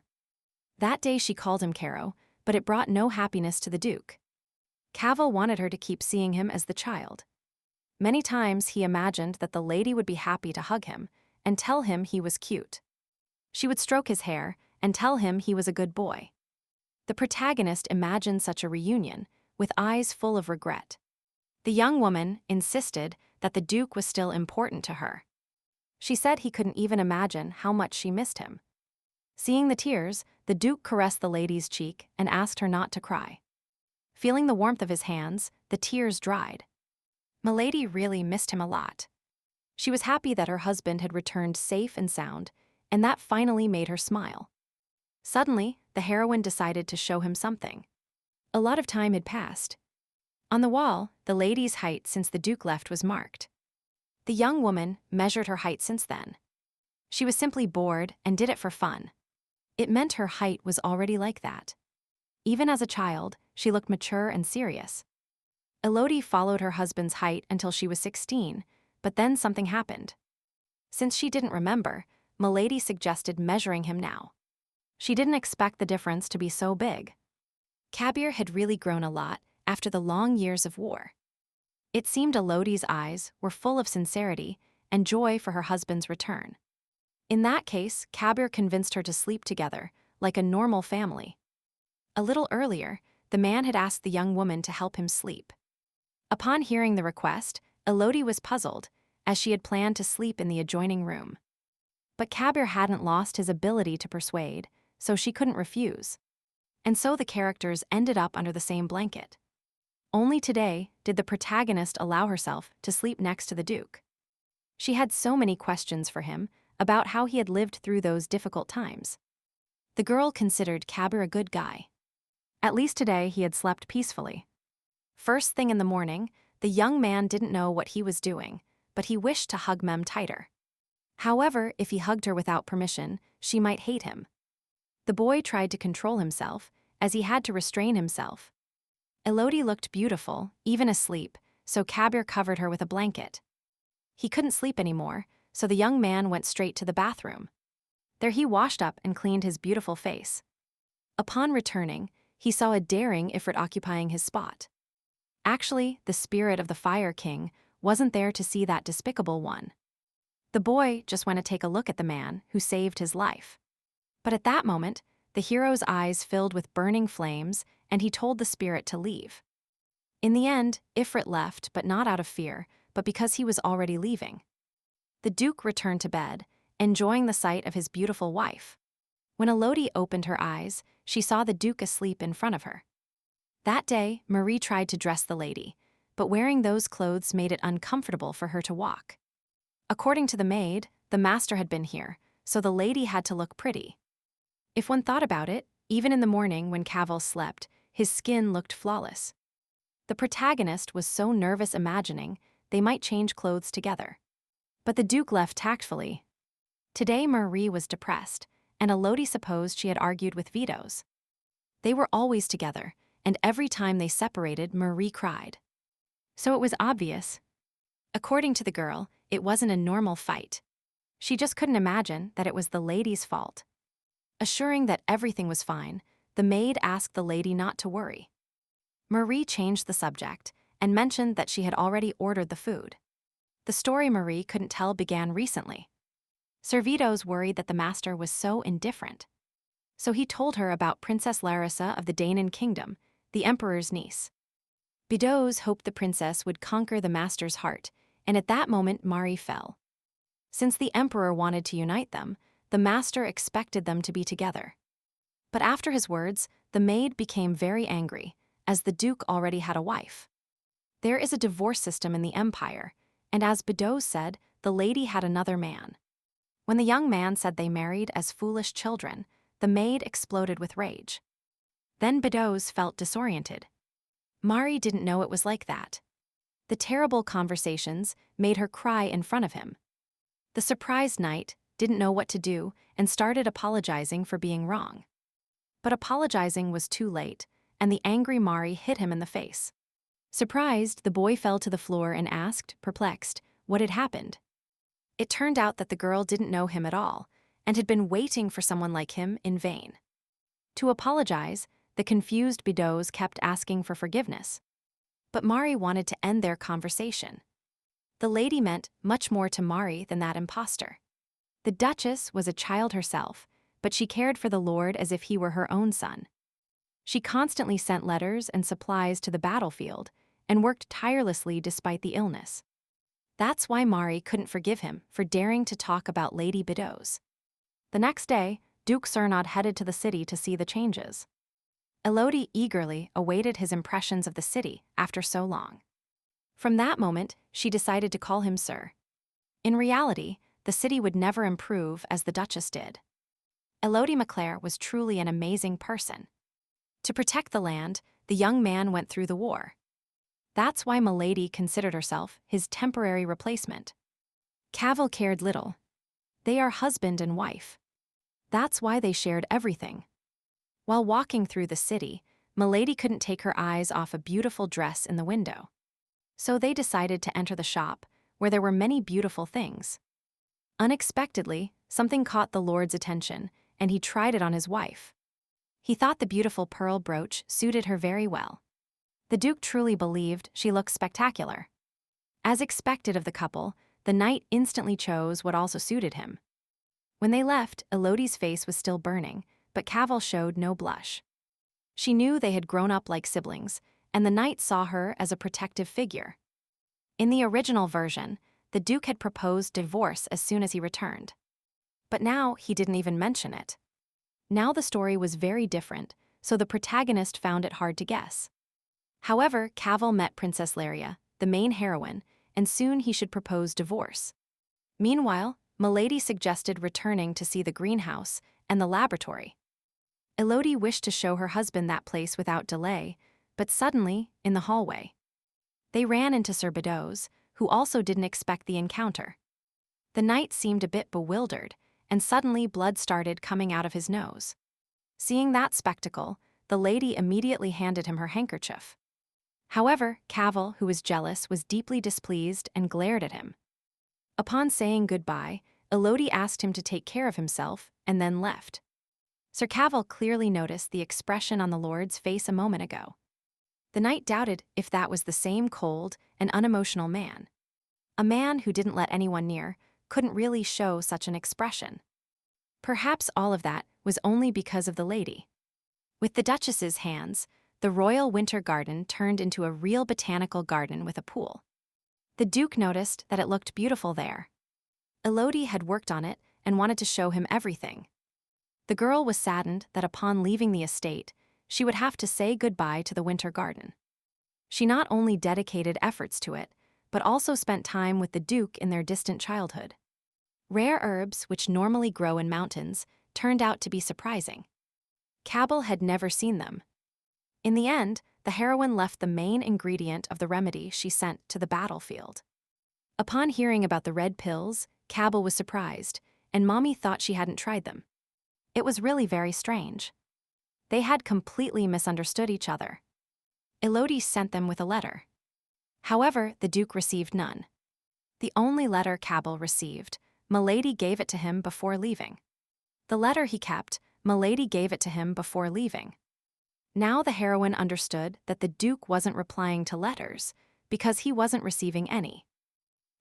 That day she called him Caro, but it brought no happiness to the Duke. Cabell wanted her to keep seeing him as the child. Many times he imagined that the lady would be happy to hug him and tell him he was cute. She would stroke his hair and tell him he was a good boy. The protagonist imagined such a reunion, with eyes full of regret. The young woman insisted that the Duke was still important to her. She said he couldn't even imagine how much she missed him. Seeing the tears, the Duke caressed the lady's cheek and asked her not to cry. Feeling the warmth of his hands, the tears dried. Milady really missed him a lot. She was happy that her husband had returned safe and sound, and that finally made her smile. Suddenly, the heroine decided to show him something. A lot of time had passed. On the wall, the lady's height since the Duke left was marked. The young woman measured her height since then. She was simply bored and did it for fun. It meant her height was already like that. Even as a child, she looked mature and serious. Elodie followed her husband's height until she was 16, but then something happened. Since she didn't remember, Milady suggested measuring him now. She didn't expect the difference to be so big. Kabir had really grown a lot after the long years of war. It seemed Elodie's eyes were full of sincerity and joy for her husband's return. In that case, Kabir convinced her to sleep together, like a normal family. A little earlier, the man had asked the young woman to help him sleep. Upon hearing the request, Elodie was puzzled, as she had planned to sleep in the adjoining room. But Kabir hadn't lost his ability to persuade, so she couldn't refuse. And so the characters ended up under the same blanket. Only today did the protagonist allow herself to sleep next to the Duke. She had so many questions for him about how he had lived through those difficult times. The girl considered Kabir a good guy. At least today he had slept peacefully. First thing in the morning, the young man didn't know what he was doing, but he wished to hug Mem tighter. However, if he hugged her without permission, she might hate him. The boy tried to control himself, as he had to restrain himself. Elodie looked beautiful, even asleep, so Kabir covered her with a blanket. He couldn't sleep anymore, so the young man went straight to the bathroom. There he washed up and cleaned his beautiful face. Upon returning, he saw a daring Ifrit occupying his spot. Actually, the spirit of the Fire King wasn't there to see that despicable one. The boy just went to take a look at the man who saved his life. But at that moment, the hero's eyes filled with burning flames, and he told the spirit to leave. In the end, Ifrit left, but not out of fear, but because he was already leaving. The Duke returned to bed, enjoying the sight of his beautiful wife. When Elodie opened her eyes, she saw the Duke asleep in front of her. That day, Marie tried to dress the lady, but wearing those clothes made it uncomfortable for her to walk. According to the maid, the master had been here, so the lady had to look pretty. If one thought about it, even in the morning when Cavil slept, his skin looked flawless. The protagonist was so nervous imagining they might change clothes together. But the Duke left tactfully. Today Marie was depressed, and Elodie supposed she had argued with Vito's. They were always together, and every time they separated, Marie cried. So it was obvious. According to the girl, it wasn't a normal fight. She just couldn't imagine that it was the lady's fault. Assuring that everything was fine, the maid asked the lady not to worry. Marie changed the subject and mentioned that she had already ordered the food. The story Marie couldn't tell began recently. Sir Vito's worried that the master was so indifferent. So he told her about Princess Larissa of the Danan Kingdom, the emperor's niece. Bedoz hoped the princess would conquer the master's heart, and at that moment Marie fell. Since the emperor wanted to unite them, the master expected them to be together. But after his words, the maid became very angry, as the Duke already had a wife. There is a divorce system in the empire, and as Bedoz said, the lady had another man. When the young man said they married as foolish children, the maid exploded with rage. Then Bedoz felt disoriented. Marie didn't know it was like that. The terrible conversations made her cry in front of him. The surprised knight didn't know what to do and started apologizing for being wrong. But apologizing was too late, and the angry Marie hit him in the face. Surprised, the boy fell to the floor and asked, perplexed, what had happened. It turned out that the girl didn't know him at all, and had been waiting for someone like him in vain. To apologize, the confused Bedoz kept asking for forgiveness. But Marie wanted to end their conversation. The lady meant much more to Marie than that impostor. The Duchess was a child herself, but she cared for the Lord as if he were her own son. She constantly sent letters and supplies to the battlefield and worked tirelessly despite the illness. That's why Mari couldn't forgive him for daring to talk about Lady Beddoes. The next day, Duke Cernod headed to the city to see the changes. Elodie eagerly awaited his impressions of the city after so long. From that moment, she decided to call him Sir. In reality, the city would never improve as the Duchess did. Elodie Maclair was truly an amazing person. To protect the land, the young man went through the war. That's why Milady considered herself his temporary replacement. Cavill cared little. They are husband and wife. That's why they shared everything. While walking through the city, Milady couldn't take her eyes off a beautiful dress in the window. So they decided to enter the shop, where there were many beautiful things. Unexpectedly, something caught the Lord's attention, and he tried it on his wife. He thought the beautiful pearl brooch suited her very well. The Duke truly believed she looked spectacular. As expected of the couple, the knight instantly chose what also suited him. When they left, Elodie's face was still burning, but Cavill showed no blush. She knew they had grown up like siblings, and the knight saw her as a protective figure. In the original version, the Duke had proposed divorce as soon as he returned. But now he didn't even mention it. Now the story was very different, so the protagonist found it hard to guess. However, Cavill met Princess Laria, the main heroine, and soon he should propose divorce. Meanwhile, Milady suggested returning to see the greenhouse and the laboratory. Elodie wished to show her husband that place without delay, but suddenly, in the hallway, they ran into Sir Beddoes, who also didn't expect the encounter. The knight seemed a bit bewildered, and suddenly blood started coming out of his nose. Seeing that spectacle, the lady immediately handed him her handkerchief. However, Cavill, who was jealous, was deeply displeased and glared at him. Upon saying goodbye, Elodie asked him to take care of himself and then left. Sir Cavill clearly noticed the expression on the Lord's face a moment ago. The knight doubted if that was the same cold and unemotional man. A man who didn't let anyone near couldn't really show such an expression. Perhaps all of that was only because of the lady. With the Duchess's hands, the royal winter garden turned into a real botanical garden with a pool. The Duke noticed that it looked beautiful there. Elodie had worked on it and wanted to show him everything. The girl was saddened that upon leaving the estate, she would have to say goodbye to the winter garden. She not only dedicated efforts to it, but also spent time with the Duke in their distant childhood. Rare herbs, which normally grow in mountains, turned out to be surprising. Cavill had never seen them. In the end, the heroine left the main ingredient of the remedy she sent to the battlefield. Upon hearing about the red pills, Cavill was surprised, and Mommy thought she hadn't tried them. It was really very strange. They had completely misunderstood each other. Elodie sent them with a letter. However, the Duke received none. The only letter Cavill received, Milady gave it to him before leaving. The letter he kept, Milady gave it to him before leaving. Now the heroine understood that the Duke wasn't replying to letters because he wasn't receiving any.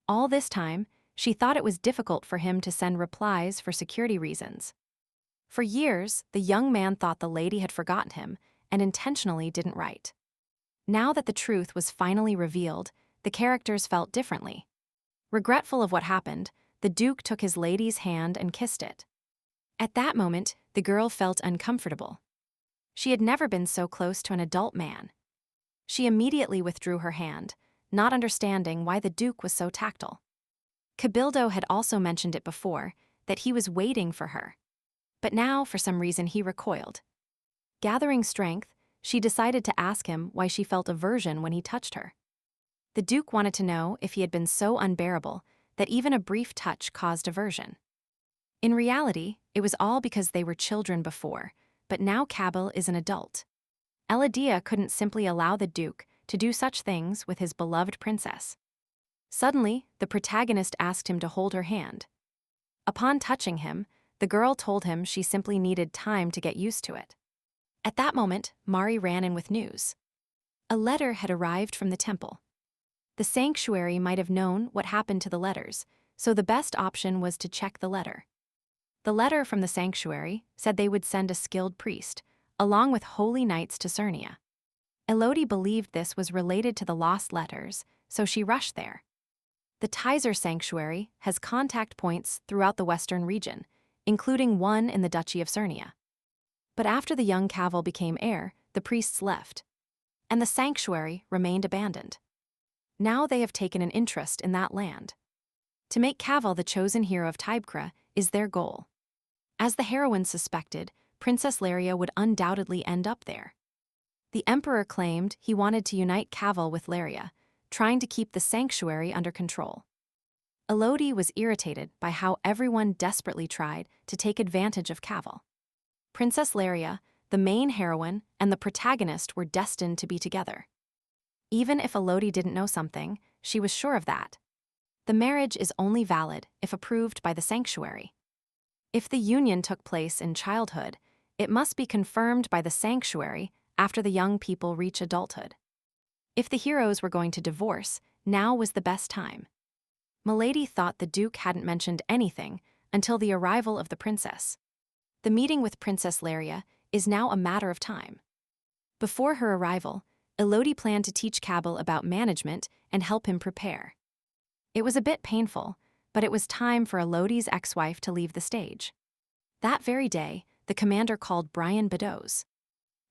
All this time, she thought it was difficult for him to send replies for security reasons. For years, the young man thought the lady had forgotten him and intentionally didn't write. Now that the truth was finally revealed, the characters felt differently. Regretful of what happened, the Duke took his lady's hand and kissed it. At that moment, the girl felt uncomfortable. She had never been so close to an adult man. She immediately withdrew her hand, not understanding why the Duke was so tactile. Cabildo had also mentioned it before, that he was waiting for her. But now, for some reason, he recoiled. Gathering strength, she decided to ask him why she felt aversion when he touched her. The Duke wanted to know if he had been so unbearable that even a brief touch caused aversion. In reality, it was all because they were children before, but now Cavill is an adult. Eladia couldn't simply allow the Duke to do such things with his beloved princess. Suddenly, the protagonist asked him to hold her hand. Upon touching him, the girl told him she simply needed time to get used to it. At that moment, Mari ran in with news. A letter had arrived from the temple. The sanctuary might have known what happened to the letters, so the best option was to check the letter. The letter from the sanctuary said they would send a skilled priest, along with holy knights to Cernia. Elodie believed this was related to the lost letters, so she rushed there. The Tizer Sanctuary has contact points throughout the western region, including one in the Duchy of Cernia. But after the young Cavil became heir, the priests left, and the sanctuary remained abandoned. Now they have taken an interest in that land. To make Cavil the chosen hero of Tybkra is their goal. As the heroine suspected, Princess Laria would undoubtedly end up there. The Emperor claimed he wanted to unite Cavil with Laria, trying to keep the sanctuary under control. Elodie was irritated by how everyone desperately tried to take advantage of Cavil. Princess Laria, the main heroine, and the protagonist were destined to be together. Even if Elodie didn't know something, she was sure of that. The marriage is only valid if approved by the sanctuary. If the union took place in childhood, it must be confirmed by the sanctuary after the young people reach adulthood. If the heroes were going to divorce, now was the best time. Milady thought the Duke hadn't mentioned anything until the arrival of the princess. The meeting with Princess Laria is now a matter of time. Before her arrival, Elodie planned to teach Cavil about management and help him prepare. It was a bit painful, but it was time for Elodie's ex-wife to leave the stage. That very day, the commander called Brian Beddoes.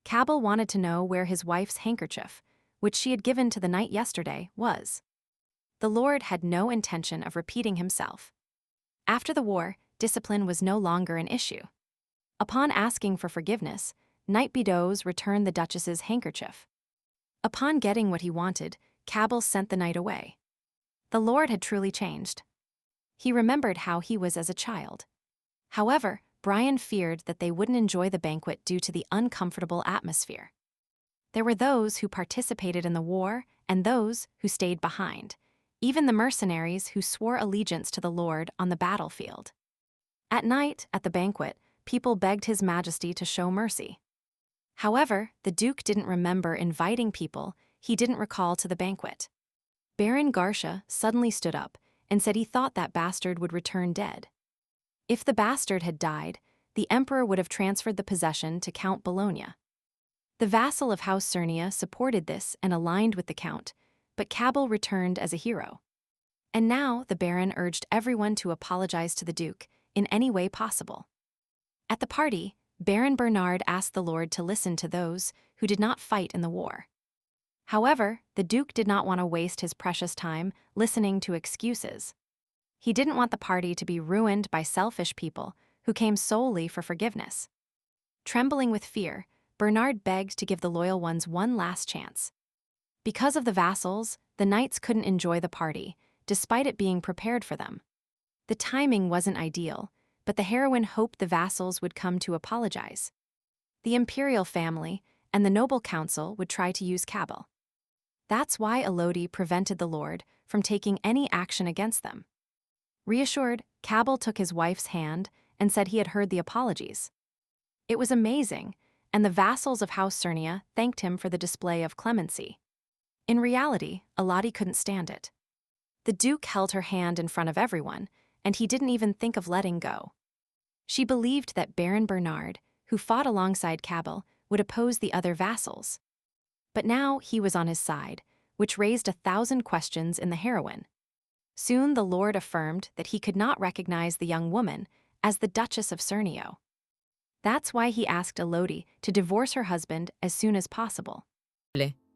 Cavil wanted to know where his wife's handkerchief, which she had given to the knight yesterday, was. The lord had no intention of repeating himself. After the war, discipline was no longer an issue. Upon asking for forgiveness, Knight Beddoes returned the Duchess's handkerchief. Upon getting what he wanted, Cavil sent the knight away. The lord had truly changed. He remembered how he was as a child. However, Brian feared that they wouldn't enjoy the banquet due to the uncomfortable atmosphere. There were those who participated in the war and those who stayed behind, even the mercenaries who swore allegiance to the lord on the battlefield. At night, at the banquet, people begged His Majesty to show mercy. However, the Duke didn't remember inviting people he didn't recall to the banquet. Baron Garcia suddenly stood up and said he thought that bastard would return dead. If the bastard had died, the emperor would have transferred the possession to Count Bologna. The vassal of House Cernia supported this and aligned with the count, but Cavil returned as a hero. And now the baron urged everyone to apologize to the duke in any way possible. At the party, Baron Bernard asked the lord to listen to those who did not fight in the war. However, the duke did not want to waste his precious time listening to excuses. He didn't want the party to be ruined by selfish people who came solely for forgiveness. Trembling with fear, Bernard begged to give the loyal ones one last chance. Because of the vassals, the knights couldn't enjoy the party, despite it being prepared for them. The timing wasn't ideal, but the heroine hoped the vassals would come to apologize. The imperial family and the noble council would try to use Cavil. That's why Elodie prevented the lord from taking any action against them. Reassured, Cavil took his wife's hand and said he had heard the apologies. It was amazing, and the vassals of House Cernia thanked him for the display of clemency. In reality, Elodie couldn't stand it. The Duke held her hand in front of everyone, and he didn't even think of letting go. She believed that Baron Bernard, who fought alongside Cavil, would oppose the other vassals. But now he was on his side, which raised 1,000 questions in the heroine. Soon the lord affirmed that he could not recognize the young woman as the Duchess of Cernio. That's why he asked Elodie to divorce her husband as soon as possible.